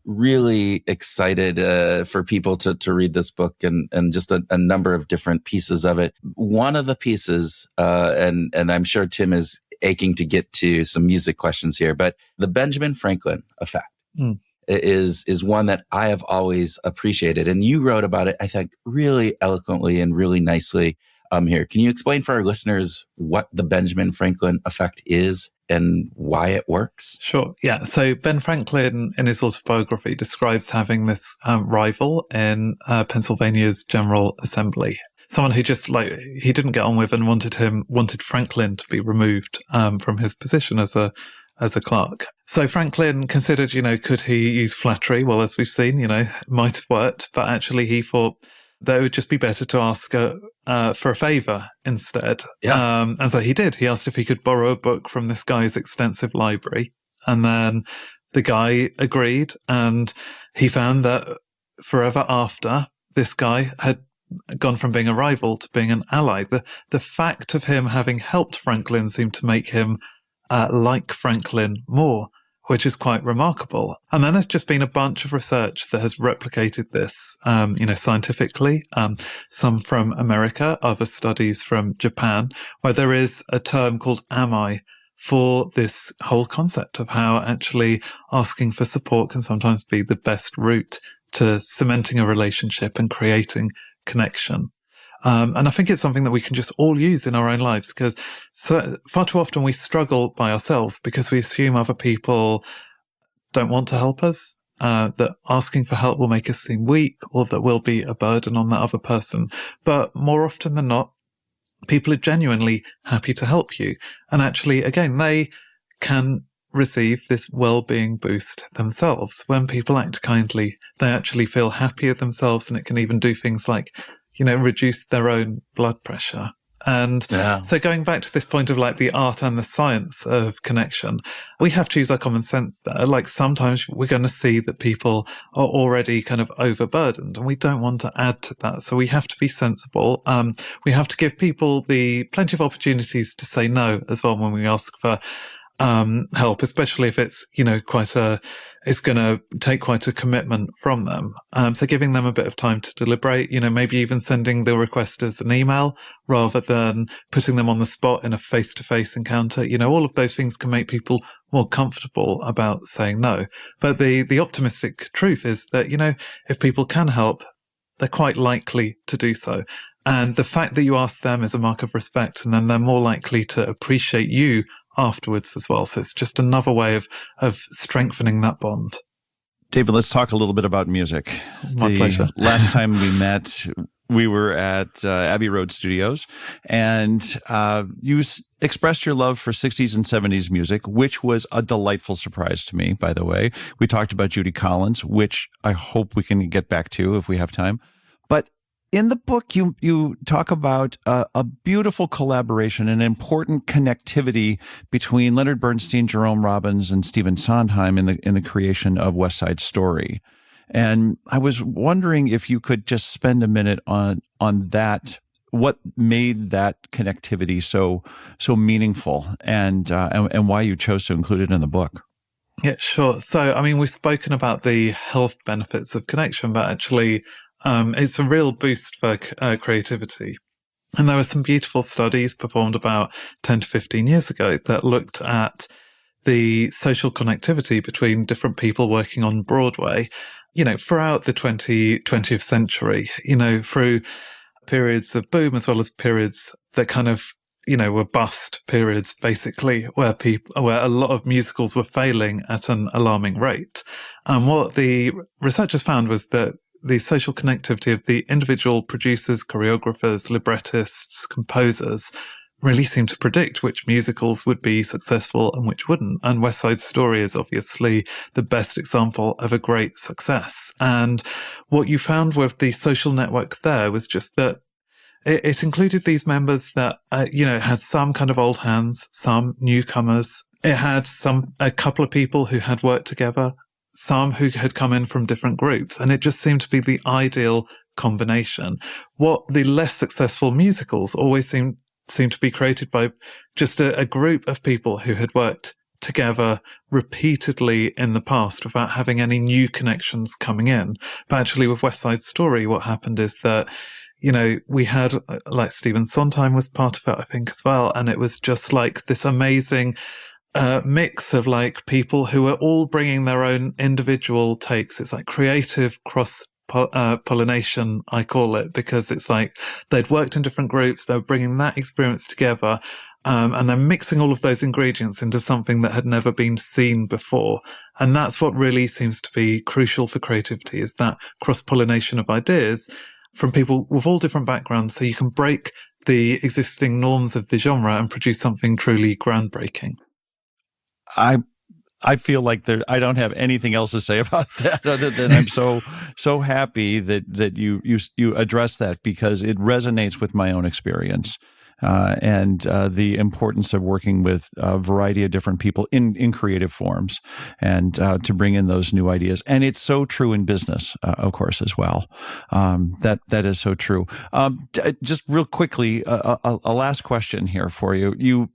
really excited for people to read this book and just a number of different pieces of it. One of the pieces, and I'm sure Tim is aching to get to some music questions here, but the Benjamin Franklin effect. is one that I have always appreciated. And you wrote about it, I think, really eloquently and really nicely here. Can you explain for our listeners what the Benjamin Franklin effect is and why it works? Sure. Yeah. So Ben Franklin, in his autobiography, describes having this rival in Pennsylvania's General Assembly. Someone who just he didn't get on with and wanted Franklin to be removed from his position as a clerk. So Franklin considered, could he use flattery? Well, as we've seen, it might have worked, but actually he thought that it would just be better to ask for a favor instead. Yeah. And so he did. He asked if he could borrow a book from this guy's extensive library. And then the guy agreed, and he found that forever after, this guy had gone from being a rival to being an ally. The fact of him having helped Franklin seemed to make him like Franklin more, which is quite remarkable. And then there's just been a bunch of research that has replicated this, scientifically, some from America, other studies from Japan, where there is a term called am I for this whole concept of how actually asking for support can sometimes be the best route to cementing a relationship and creating connection. And I think it's something that we can just all use in our own lives, because far too often we struggle by ourselves because we assume other people don't want to help us, that asking for help will make us seem weak, or that we'll be a burden on that other person. But more often than not, people are genuinely happy to help you. And actually, again, they can receive this well-being boost themselves. When people act kindly, they actually feel happier themselves, and it can even do things like reduce their own blood pressure. And so going back to this point of the art and the science of connection, we have to use our common sense there. Sometimes we're going to see that people are already kind of overburdened, and we don't want to add to that. So we have to be sensible. We have to give people plenty of opportunities to say no as well when we ask for help, especially if it's, it's going to take quite a commitment from them. So giving them a bit of time to deliberate, maybe even sending the request as an email rather than putting them on the spot in a face-to-face encounter. All of those things can make people more comfortable about saying no. But the optimistic truth is that, if people can help, they're quite likely to do so. And the fact that you ask them is a mark of respect, and then they're more likely to appreciate you afterwards as well. So it's just another way of strengthening that bond. David, let's talk a little bit about music. My pleasure. Last time we met, we were at Abbey Road Studios, and you expressed your love for 60s and 70s music, which was a delightful surprise to me, by the way. We talked about Judy Collins, which I hope we can get back to if we have time. But in the book, you talk about a beautiful collaboration, an important connectivity between Leonard Bernstein, Jerome Robbins, and Stephen Sondheim in the creation of West Side Story. And I was wondering if you could just spend a minute on that. What made that connectivity so meaningful, and why you chose to include it in the book? Yeah, sure. So, we've spoken about the health benefits of connection, but actually, it's a real boost for creativity. And there were some beautiful studies performed about 10 to 15 years ago that looked at the social connectivity between different people working on Broadway, throughout the 20th century, through periods of boom as well as periods that kind of, were bust periods, basically, where a lot of musicals were failing at an alarming rate. And what the researchers found was that the social connectivity of the individual producers, choreographers, librettists, composers really seemed to predict which musicals would be successful and which wouldn't. And West Side Story is obviously the best example of a great success. And what you found with the social network there was just that it included these members that, had some kind of old hands, some newcomers. It had a couple of people who had worked together, some who had come in from different groups, and it just seemed to be the ideal combination. What the less successful musicals always seem to be created by just a group of people who had worked together repeatedly in the past without having any new connections coming in. But actually with West Side Story, what happened is that, we had, Stephen Sondheim was part of it, I think, as well. And it was just this amazing mix of like people who are all bringing their own individual takes. It's like creative cross pollination, I call it, because it's like they'd worked in different groups, they were bringing that experience together, and they're mixing all of those ingredients into something that had never been seen before. And that's what really seems to be crucial for creativity, is that cross-pollination of ideas from people with all different backgrounds, so you can break the existing norms of the genre and produce something truly groundbreaking. I feel like I don't have anything else to say about that other than I'm so happy that you address that, because it resonates with my own experience. And the importance of working with a variety of different people in creative forms, and to bring in those new ideas. And it's so true in business, of course, as well. That is so true. Just real quickly, a last question here for you.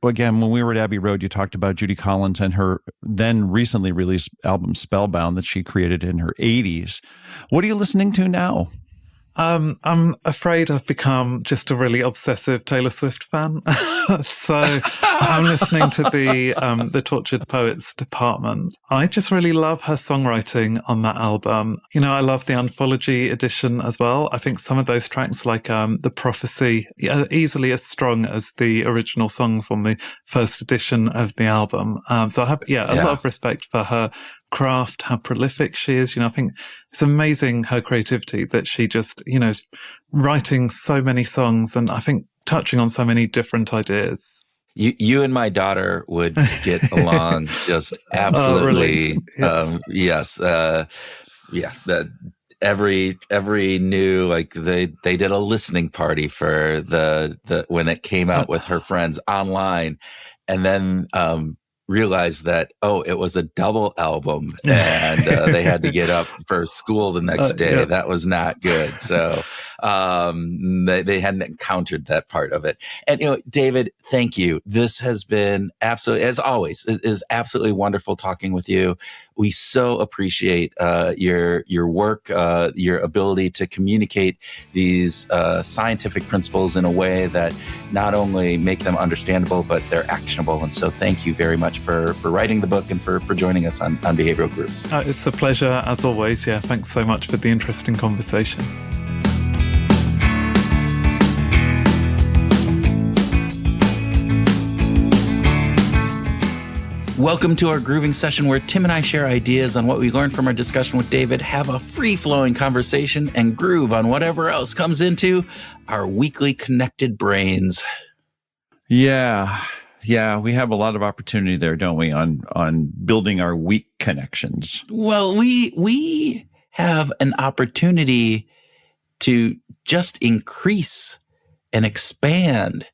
Again, when we were at Abbey Road, you talked about Judy Collins and her then recently released album Spellbound that she created in her 80s. What are you listening to now? I'm afraid I've become just a really obsessive Taylor Swift fan. So I'm listening to the Tortured Poets Department. I just really love her songwriting on that album. You know, I love the anthology edition as well. I think some of those tracks, like The Prophecy, are easily as strong as the original songs on the first edition of the album. So I have, a lot of respect for her craft, how prolific she is. You know, I think it's amazing, her creativity, that she just, is writing so many songs, and I think touching on so many different ideas. You and my daughter would get along just absolutely. Oh, really? Yes. Every new, like they did a listening party for the when it came out with her friends online, and then realized that, it was a double album, and they had to get up for school the next day. Yeah. That was not good. So they hadn't encountered that part of it. And, David, thank you. This has been absolutely, as always, it is absolutely wonderful talking with you. We so appreciate your work, your ability to communicate these scientific principles in a way that not only make them understandable, but they're actionable. And so thank you very much for writing the book and for joining us on Behavioral Groups. It's a pleasure, as always. Yeah, thanks so much for the interesting conversation. Welcome to our grooving session, where Tim and I share ideas on what we learned from our discussion with David, have a free-flowing conversation, and groove on whatever else comes into our weekly connected brains. Yeah, we have a lot of opportunity there, don't we, on building our weak connections? Well, we have an opportunity to just increase and expand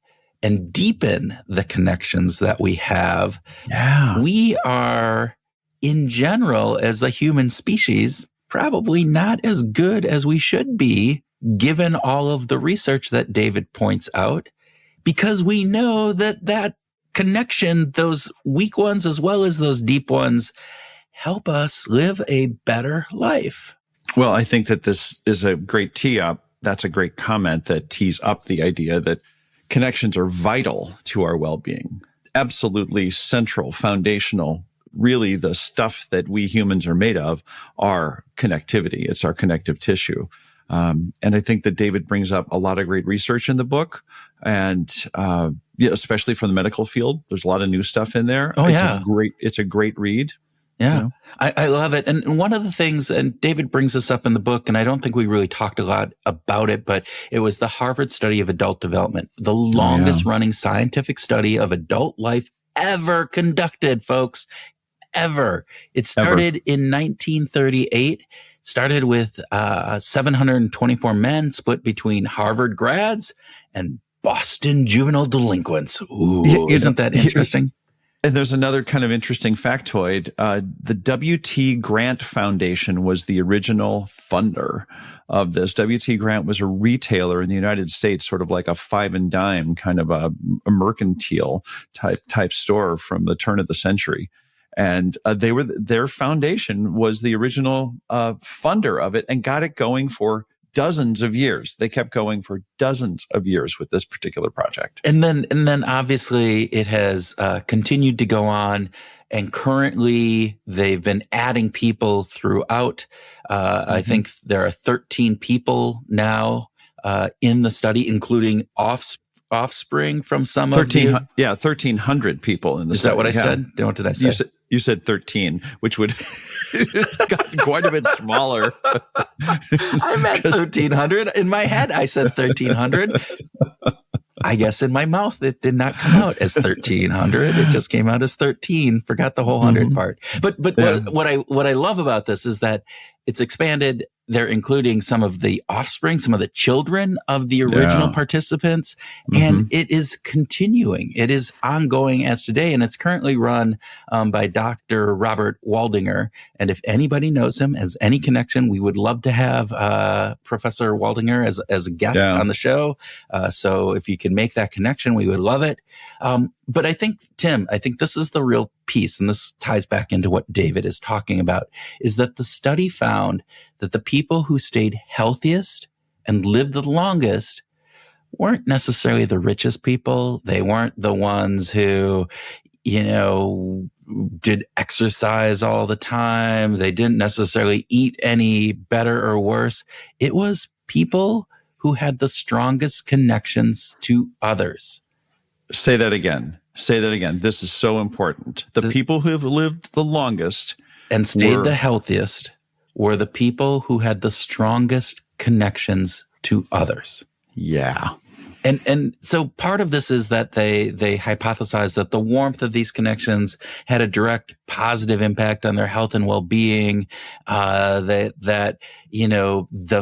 and deepen the connections that we have. Yeah. We are, in general, as a human species, probably not as good as we should be, given all of the research that David points out, because we know that connection, those weak ones as well as those deep ones, help us live a better life. Well, I think that this is a great tee up. That's a great comment that tees up the idea that connections are vital to our well-being. Absolutely central, foundational. Really, the stuff that we humans are made of are connectivity. It's our connective tissue. And I think that David brings up a lot of great research in the book, and especially from the medical field. There's a lot of new stuff in there. Oh, It's a great read. Yeah, you know? I love it. And one of the things, and David brings this up in the book, and I don't think we really talked a lot about it, but it was the Harvard study of adult development, the longest running scientific study of adult life ever conducted, folks, ever. It started in 1938, started with 724 men split between Harvard grads and Boston juvenile delinquents. Ooh, isn't that interesting? And there's another kind of interesting factoid. The W.T. Grant Foundation was the original funder of this. W.T. Grant was a retailer in the United States, sort of like a five and dime kind of a mercantile type store from the turn of the century. And their foundation was the original funder of it and got it going for dozens of years. They kept going for dozens of years with this particular project. And then obviously it has continued to go on. And currently they've been adding people throughout. I think there are 13 people now in the study, including offspring from some of you. Yeah, 1,300 people in the Is study. that what I said? What did I say? You said 13, which would got quite a bit smaller. I meant 1,300. In my head, I said 1,300. I guess in my mouth, it did not come out as 1,300. It just came out as 13. Forgot the whole 100 part. But Yeah. what I love about this is that it's expanded. They're including some of the offspring, some of the children of the original participants, and it is continuing. It is ongoing as today, and it's currently run by Dr. Robert Waldinger. And if anybody knows him, as any connection, we would love to have Professor Waldinger as a guest on the show. So if you can make that connection, we would love it. But I think, Tim, this is the real piece, and this ties back into what David is talking about, is that the study found that the people who stayed healthiest and lived the longest weren't necessarily the richest people. They weren't the ones who, did exercise all the time. They didn't necessarily eat any better or worse. It was people who had the strongest connections to others. Say that again. This is so important. The people who have lived the longest and stayed the healthiest were the people who had the strongest connections to others. Yeah. And so part of this is that they hypothesized that the warmth of these connections had a direct positive impact on their health and well-being. The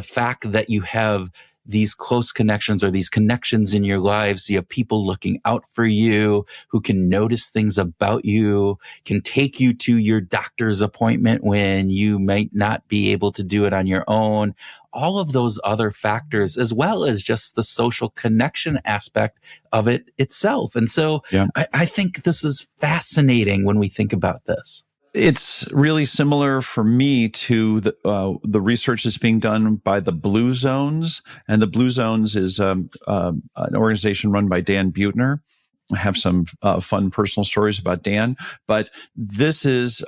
fact that you have these close connections or these connections in your lives, you have people looking out for you who can notice things about you, can take you to your doctor's appointment when you might not be able to do it on your own. All of those other factors, as well as just the social connection aspect of it itself. And so I think this is fascinating when we think about this. It's really similar for me to the research that's being done by the Blue Zones, and the Blue Zones is an organization run by Dan Buettner. I have some fun personal stories about Dan, but this is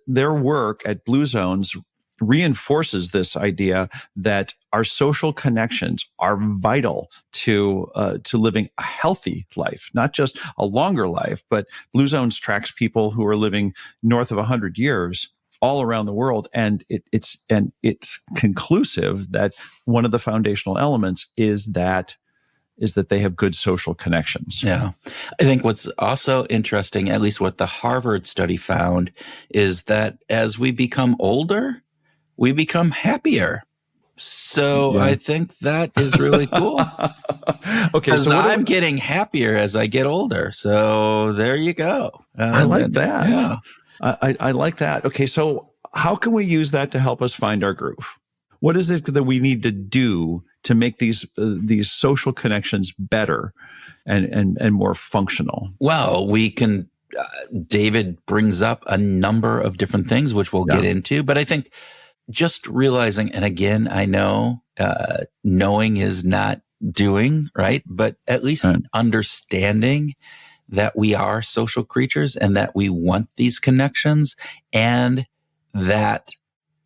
their work at Blue Zones reinforces this idea that our social connections are vital to living a healthy life, not just a longer life, but Blue Zones tracks people who are living north of 100 years all around the world. And it's conclusive that one of the foundational elements is that they have good social connections. Yeah. I think what's also interesting, at least what the Harvard study found, is that as we become older, we become happier. So I think that is really cool. Okay, so I'm getting happier as I get older. So there you go. I like that. Yeah. I like that. Okay, so how can we use that to help us find our groove? What is it that we need to do to make these social connections better and more functional? Well, we can. David brings up a number of different things, which we'll get into. But I think just realizing, and again, I know knowing is not doing, right? But at least understanding that we are social creatures and that we want these connections, and that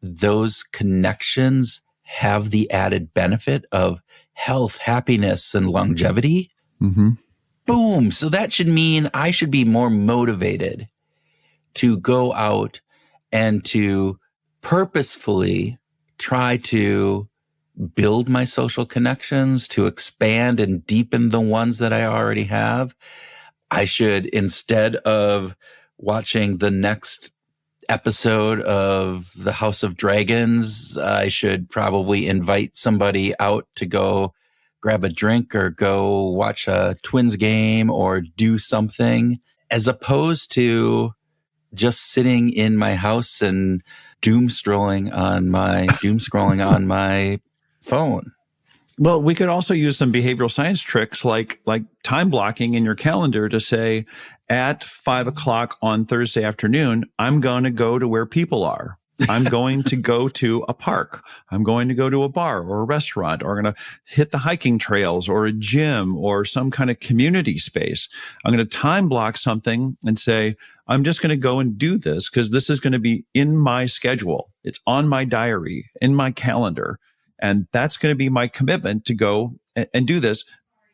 those connections have the added benefit of health, happiness, and longevity. Mm-hmm. Boom. So that should mean I should be more motivated to go out and to purposefully try to build my social connections, to expand and deepen the ones that I already have. I should, instead of watching the next episode of The House of Dragons, I should probably invite somebody out to go grab a drink or go watch a Twins game or do something, as opposed to just sitting in my house and doom scrolling on my phone. Well, we could also use some behavioral science tricks like time blocking in your calendar to say, at 5 o'clock on Thursday afternoon, I'm going to go to where people are. I'm going to go to a park. I'm going to go to a bar or a restaurant, or I'm going to hit the hiking trails or a gym or some kind of community space. I'm going to time block something and say, I'm just going to go and do this because this is going to be in my schedule. It's on my diary, in my calendar. And that's going to be my commitment to go and do this.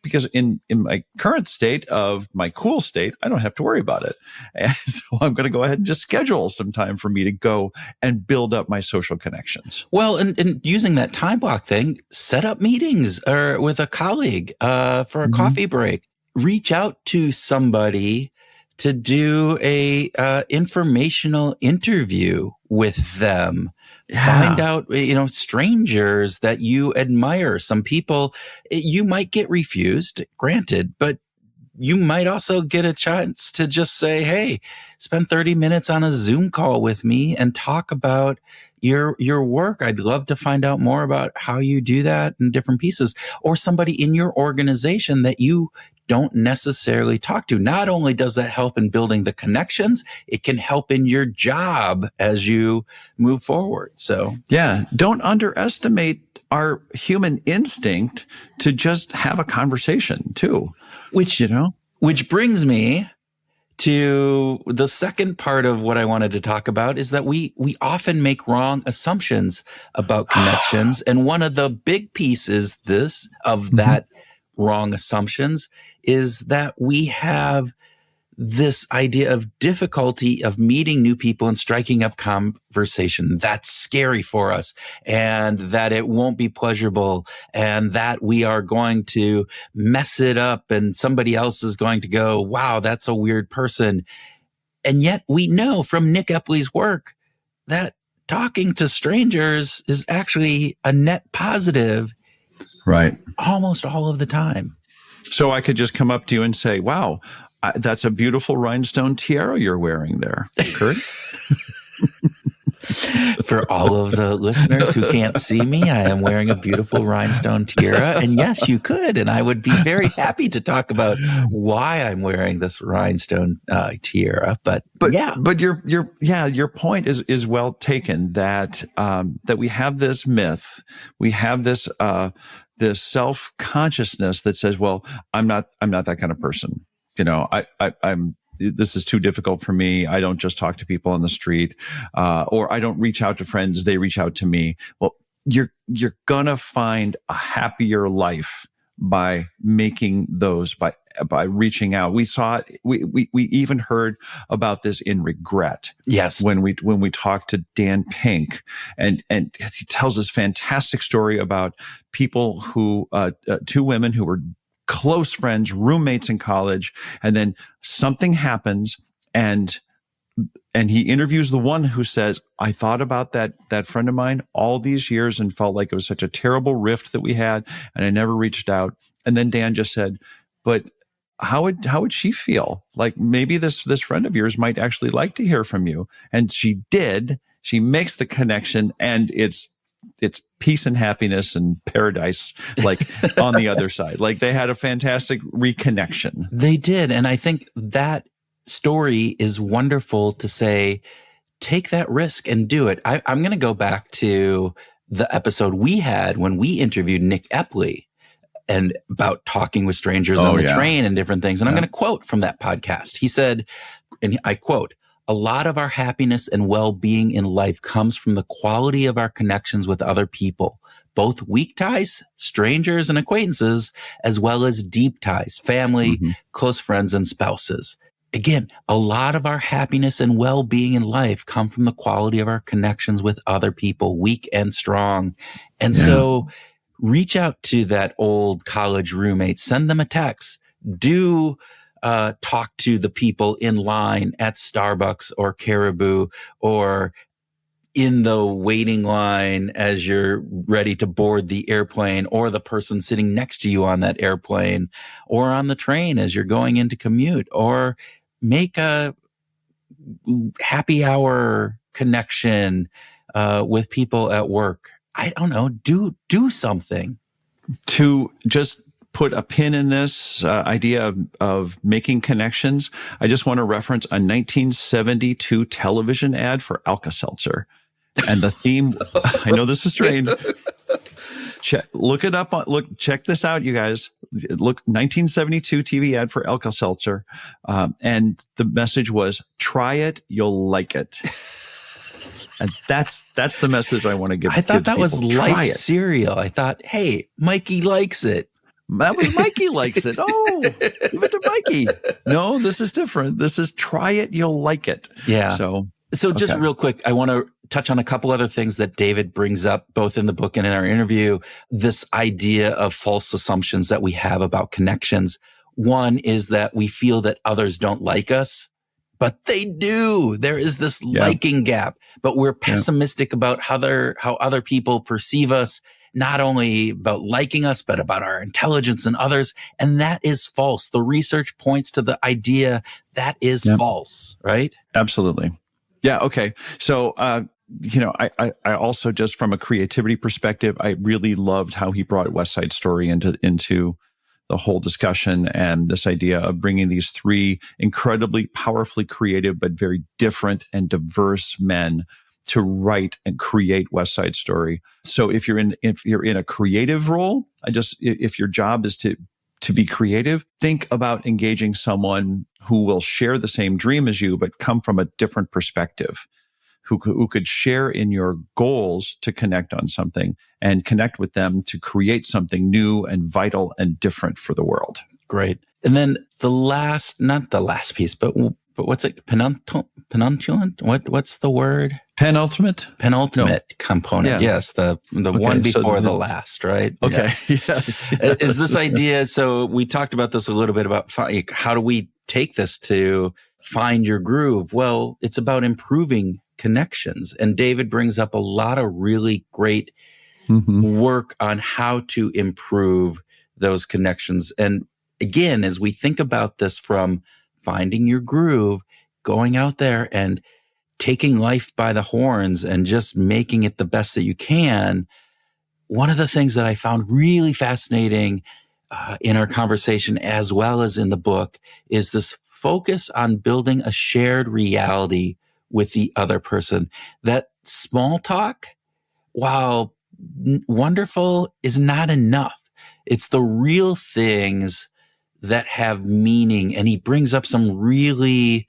Because in my current state of my cool state, I don't have to worry about it. And so I'm going to go ahead and just schedule some time for me to go and build up my social connections. Well, and using that time block thing, set up meetings or with a colleague for a coffee break. Reach out to somebody to do a informational interview with them. Yeah. Find out, strangers that you admire. Some people, you might get refused, granted, but you might also get a chance to just say, hey, spend 30 minutes on a Zoom call with me and talk about your work. I'd love to find out more about how you do that in different pieces. Or somebody in your organization that you don't necessarily talk to. Not only does that help in building the connections, it can help in your job as you move forward. So, yeah, don't underestimate our human instinct to just have a conversation too. Which brings me to the second part of what I wanted to talk about is that we often make wrong assumptions about connections. And one of the big pieces that wrong assumptions is that we have this idea of difficulty of meeting new people and striking up conversation. That's scary for us, and that it won't be pleasurable, and that we are going to mess it up and somebody else is going to go, wow, that's a weird person. And yet we know from Nick Epley's work that talking to strangers is actually a net positive. Right. Almost all of the time. So I could just come up to you and say, wow, that's a beautiful rhinestone tiara you're wearing there, Kurt. For all of the listeners who can't see me, I am wearing a beautiful rhinestone tiara. And yes, you could. And I would be very happy to talk about why I'm wearing this rhinestone tiara. But your point is well taken, that we have this myth, we have this self-consciousness that says, well, I'm not that kind of person. This is too difficult for me. I don't just talk to people on the street, or I don't reach out to friends. They reach out to me. Well, you're gonna find a happier life by making those, by reaching out. We saw it. We even heard about this in Regret. Yes. When we talked to Dan Pink, and he tells this fantastic story about people who, two women who were close friends, roommates in college, and then something happens, and he interviews the one who says, I thought about that friend of mine all these years and felt like it was such a terrible rift that we had, and I never reached out. And then Dan just said, but how would she feel? Like maybe this friend of yours might actually like to hear from you. And she did. She makes the connection, and it's peace and happiness and paradise, like on the other side. Like they had a fantastic reconnection. They did. And I think that story is wonderful to say, take that risk and do it. I'm going to go back to the episode we had when we interviewed Nick Epley and about talking with strangers on the train and different things. And I'm going to quote from that podcast. He said, and I quote, "A lot of our happiness and well-being in life comes from the quality of our connections with other people, both weak ties, strangers and acquaintances, as well as deep ties, family, close friends and spouses." Again, a lot of our happiness and well-being in life come from the quality of our connections with other people, weak and strong. And so reach out to that old college roommate, send them a text, do talk to the people in line at Starbucks or Caribou, or in the waiting line as you're ready to board the airplane, or the person sitting next to you on that airplane, or on the train as you're going into commute, or make a happy hour connection with people at work. I don't know, do something. To just put a pin in this idea of making connections, I just want to reference a 1972 television ad for Alka-Seltzer. And the theme, I know this is strange. Look it up. Check this out, you guys. Look, 1972 TV ad for Alka-Seltzer. And the message was, try it, you'll like it. And that's the message I want to give. I thought that was Life it. cereal. I thought, hey, Mikey likes it. That was Mikey likes it. Oh, give it to Mikey. No, this is different. This is try it, you'll like it. Yeah. So just real quick, I want to touch on a couple other things that David brings up, both in the book and in our interview. This idea of false assumptions that we have about connections. One is that we feel that others don't like us, but they do. There is this liking gap, but we're pessimistic about how other people perceive us, not only about liking us, but about our intelligence and others. And that is false. The research points to the idea that is false, right? Absolutely. Yeah. Okay. So, I also, just from a creativity perspective, I really loved how he brought West Side Story into the whole discussion, and this idea of bringing these three incredibly powerfully creative, but very different and diverse men to write and create West Side Story. So if you're in a creative role, if your job is to be creative, think about engaging someone who will share the same dream as you, but come from a different perspective, who could share in your goals to connect on something and connect with them to create something new and vital and different for the world. Great. And then not the last piece, but what's it? Penultimate? What's the word? Penultimate component. Yeah. Yes. The one before the last, right? Okay. Yeah. Yes. Is this idea? So we talked about this a little bit about how do we take this to find your groove? Well, it's about improving connections. And David brings up a lot of really great work on how to improve those connections. And again, as we think about this from finding your groove, going out there and taking life by the horns and just making it the best that you can. One of the things that I found really fascinating in our conversation, as well as in the book, is this focus on building a shared reality with the other person. That small talk, while wonderful, is not enough. It's the real things that have meaning. And he brings up some really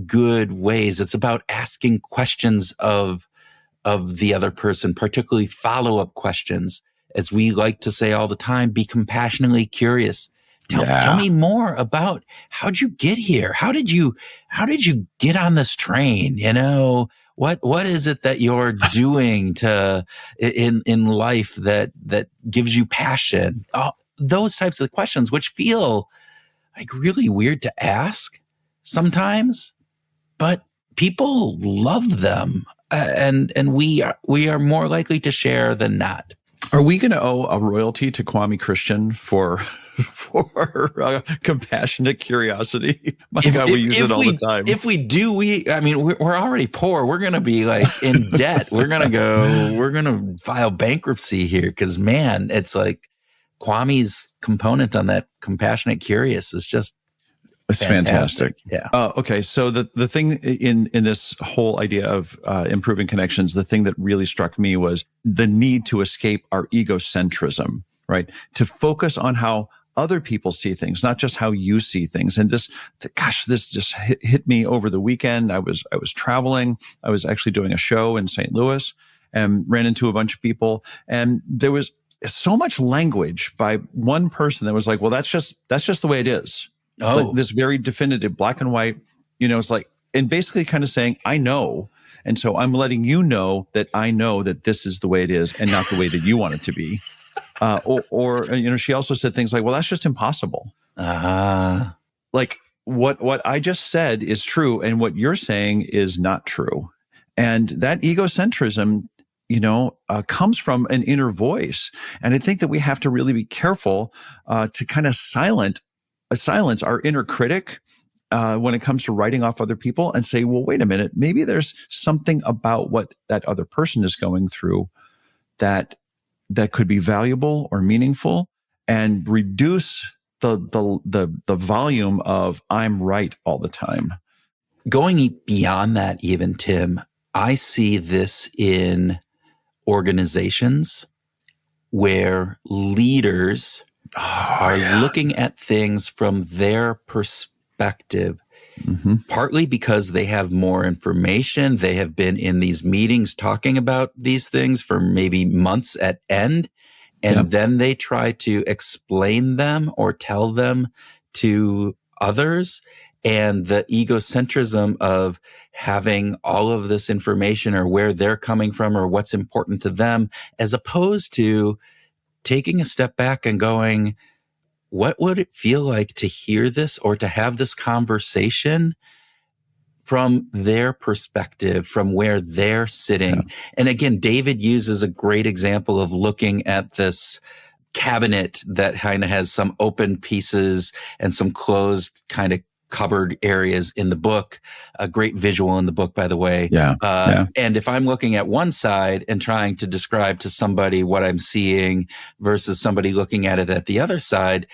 good ways. It's about asking questions of the other person, particularly follow-up questions. As we like to say all the time, be compassionately curious. Tell me more about how'd you get here? How did you get on this train? What is it that you're doing in life that gives you passion? Those types of questions, which feel like really weird to ask sometimes, but people love them, and we are more likely to share than not. Are we going to owe a royalty to Kwame Christian for compassionate curiosity? My God, we use it all the time. If we do, we're already poor. We're going to be like in debt. We're going to file bankruptcy here because, man, it's like Kwame's component on that compassionate curious is just it's fantastic. Yeah. Okay. So the thing in this whole idea of improving connections, the thing that really struck me was the need to escape our egocentrism, right? To focus on how other people see things, not just how you see things. And this just hit me over the weekend. I was traveling. I was actually doing a show in St. Louis and ran into a bunch of people. And there was so much language by one person that was like, well, that's just the way it is. Oh, like this very definitive black and white, it's like, and basically kind of saying, I know. And so I'm letting you know that I know that this is the way it is and not the way that you want it to be. Or she also said things like, well, that's just impossible. Like what I just said is true. And what you're saying is not true. And that egocentrism, comes from an inner voice. And I think that we have to really be careful to kind of silence our inner critic when it comes to writing off other people and say, well, wait a minute, maybe there's something about what that other person is going through that could be valuable or meaningful, and reduce the volume of I'm right all the time. Going beyond that, even, Tim, I see this in organizations where leaders are looking at things from their perspective, partly because they have more information. They have been in these meetings talking about these things for maybe months at end. And then they try to explain them or tell them to others. And the egocentrism of having all of this information or where they're coming from or what's important to them, as opposed to taking a step back and going, what would it feel like to hear this or to have this conversation from their perspective, from where they're sitting? Yeah. And again, David uses a great example of looking at this cabinet that kind of has some open pieces and some closed kind of cupboard areas in the book. A great visual in the book, by the way. And if I'm looking at one side and trying to describe to somebody what I'm seeing versus somebody looking at it at the other side,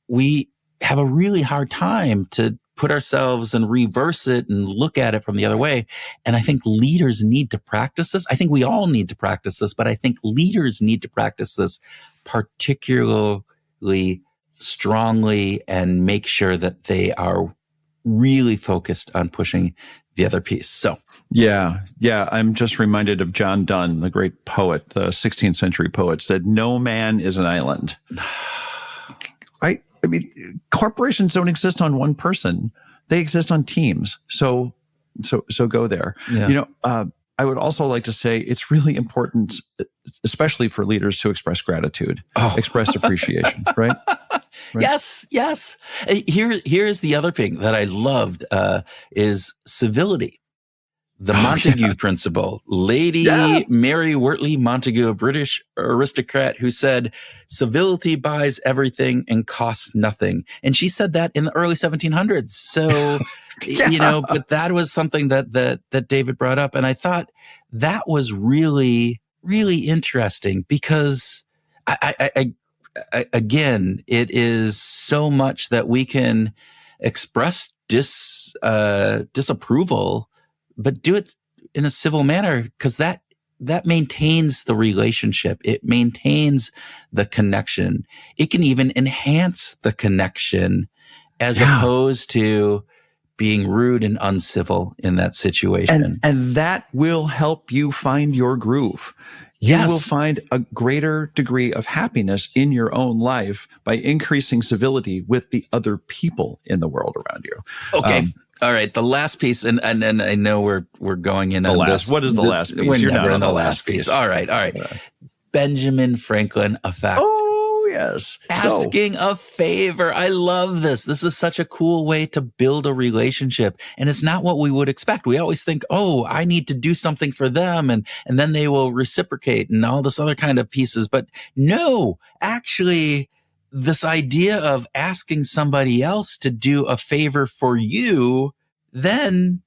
we have a really hard time to put ourselves and reverse it and look at it from the other way. And I think leaders need to practice this. I think we all need to practice this, but I think leaders need to practice this particularly strongly and make sure that they are really focused on pushing the other piece. So, yeah. I'm just reminded of John Donne, the great poet, the 16th century poet, said, "No man is an island." Right? I mean, corporations don't exist on one person; they exist on teams. So go there. Yeah. I would also like to say it's really important, especially for leaders, to express gratitude, express appreciation. Right? Yes. Here's the other thing that I loved is civility. The Montague principle. Lady Mary Wortley Montague, a British aristocrat who said, "Civility buys everything and costs nothing." And she said that in the early 1700s. So, but that was something that David brought up. And I thought that was really, really interesting because again, it is so much that we can express disapproval, but do it in a civil manner, because that maintains the relationship. It maintains the connection. It can even enhance the connection as opposed to being rude and uncivil in that situation. And that will help you find your groove. You will find a greater degree of happiness in your own life by increasing civility with the other people in the world around you. Okay. All right. The last piece, and I know we're going in on this. What is the last piece? You're never in the last piece. All right. Benjamin Franklin effect. Oh, yes. Asking a favor. I love this. This is such a cool way to build a relationship. And it's not what we would expect. We always think, I need to do something for them and then they will reciprocate and all this other kind of pieces. But no, actually, this idea of asking somebody else to do a favor for you then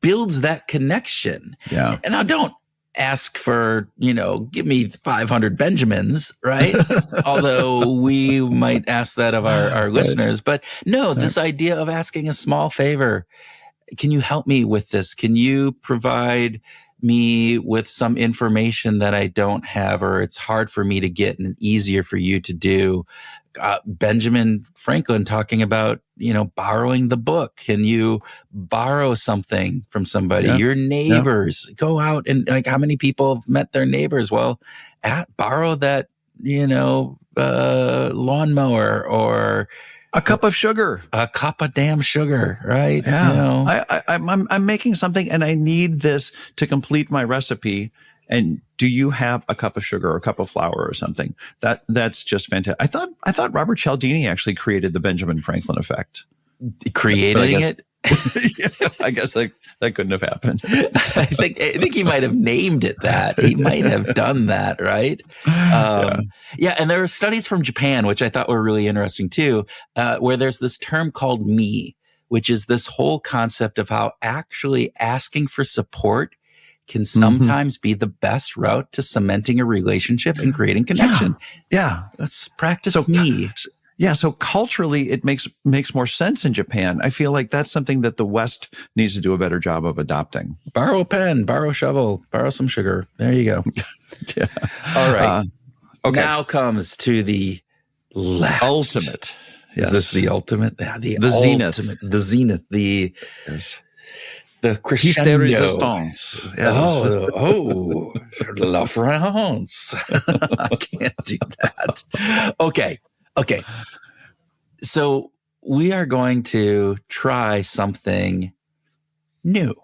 builds that connection. Yeah. And now don't ask for, give me 500 Benjamins, right? Although we might ask that of our listeners. But no, this idea of asking a small favor. Can you help me with this? Can you provide me with some information that I don't have, or it's hard for me to get and easier for you to do? Benjamin Franklin talking about, borrowing the book. Can you borrow something from somebody? Your neighbors. Go out and how many people have met their neighbors? Well, borrow that, lawnmower or a cup of sugar, a cup of damn sugar, right? Yeah. I'm making something and I need this to complete my recipe. And do you have a cup of sugar or a cup of flour or something? That's just fantastic. I thought Robert Cialdini actually created the Benjamin Franklin effect. Creating it? I guess that couldn't have happened. I think he might have named it that. He might have done that, right? And there are studies from Japan, which I thought were really interesting too, where there's this term called me, which is this whole concept of how actually asking for support can sometimes be the best route to cementing a relationship and creating connection. Yeah. Let's practice me. Yeah, so culturally, it makes more sense in Japan. I feel like that's something that the West needs to do a better job of adopting. Borrow a pen, borrow a shovel, borrow some sugar. There you go. Yeah. All right. Okay. Now comes to the last. Ultimate. Yes. Is this the ultimate? Yeah, the zenith. ultimate, the zenith, the Piece de crescendo. resistance. Yes. Oh, La France. I can't do that. Okay. So we are going to try something new.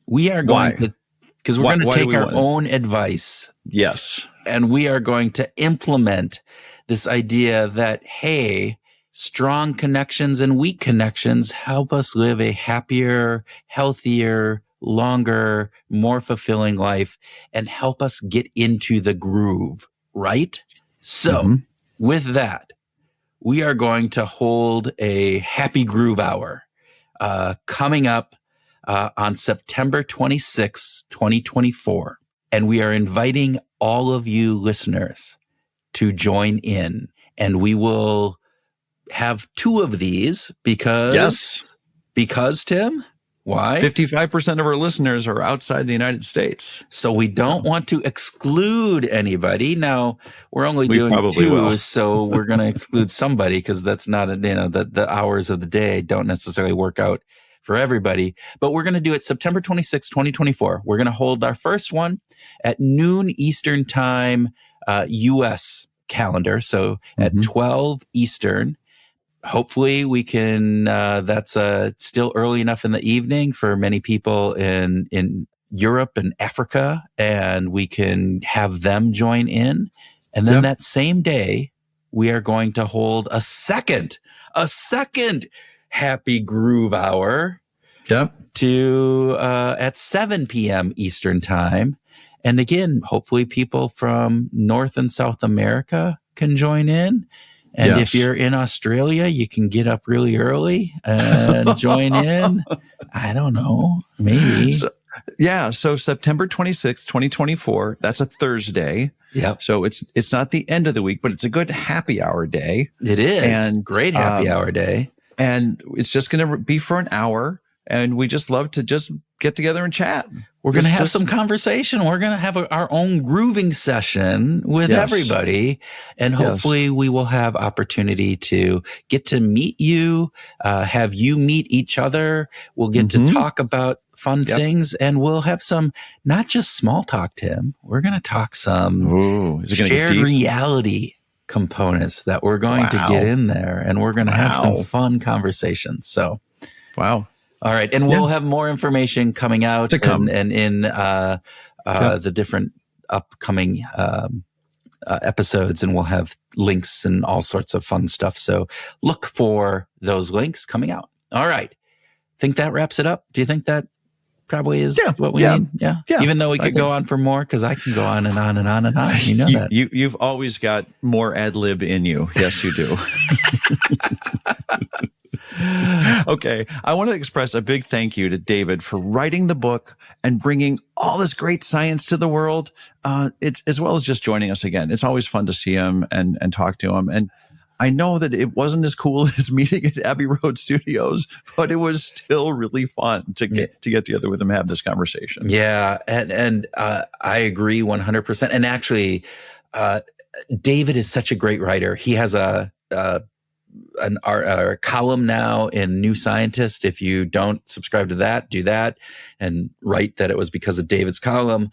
We are going to, because we're going to take our own advice. Yes. And we are going to implement this idea that, hey, strong connections and weak connections help us live a happier, healthier, longer, more fulfilling life and help us get into the groove, right? So with that, we are going to hold a happy groove hour coming up on September 26, 2024. And we are inviting all of you listeners to join in. And we will have 2 of these because Tim, why? 55% of our listeners are outside the United States. So we don't want to exclude anybody. Now, we're only doing 2, so we're going to exclude somebody because that's not, the hours of the day don't necessarily work out for everybody. But we're going to do it September 26, 2024. We're going to hold our first one at noon Eastern time, U.S. calendar. So at 12 Eastern. Hopefully we can, that's still early enough in the evening for many people in Europe and Africa, and we can have them join in. And then that same day, we are going to hold a second happy groove hour to at 7 p.m. Eastern time. And again, hopefully people from North and South America can join in. And if you're in Australia, you can get up really early and join in. I don't know, maybe. So September 26th, 2024, that's a Thursday. Yeah. So it's not the end of the week, but it's a good happy hour day. It is. And great happy hour day. And it's just going to be for an hour. And we just love to just get together and chat. We're going to have some conversation. We're going to have our own grooving session with everybody. And hopefully we will have opportunity to get to meet you, have you meet each other. We'll get to talk about fun things, and we'll have some, not just small talk, Tim. We're going to talk some shared reality components that we're going to get in there, and we're going to have some fun conversations. So, all right. And we'll have more information coming out and in the different upcoming episodes, and we'll have links and all sorts of fun stuff. So look for those links coming out. All right. Think that wraps it up? Do you think that probably is what we need? Yeah. Even though we could go on for more, because I can go on and on and on and on. You know that. You've always got more ad lib in you. Yes, you do. Okay. I want to express a big thank you to David for writing the book and bringing all this great science to the world. It's as well as just joining us again. It's always fun to see him and talk to him. And I know that it wasn't as cool as meeting at Abbey Road Studios, but it was still really fun to get together with him and have this conversation. Yeah. And I agree 100%. And actually, David is such a great writer. He has a column now in New Scientist. If you don't subscribe to that, do that and write that it was because of David's column.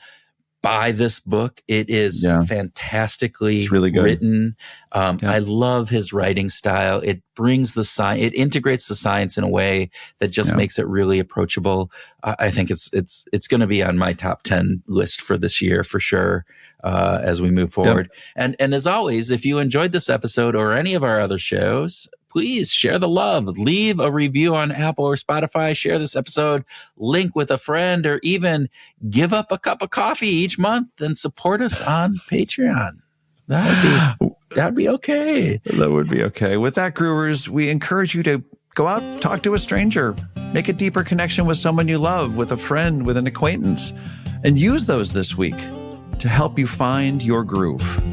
Buy this book. It is fantastically really good. Written. I love his writing style. It brings the science, it integrates the science in a way that just makes it really approachable. I think it's going to be on my top 10 list for this year for sure. As we move forward. And as always, if you enjoyed this episode or any of our other shows, please share the love, leave a review on Apple or Spotify, share this episode, link with a friend, or even give up a cup of coffee each month and support us on Patreon. That would be okay. That would be okay. With that, Groovers, we encourage you to go out, talk to a stranger, make a deeper connection with someone you love, with a friend, with an acquaintance, and use those this week to help you find your groove.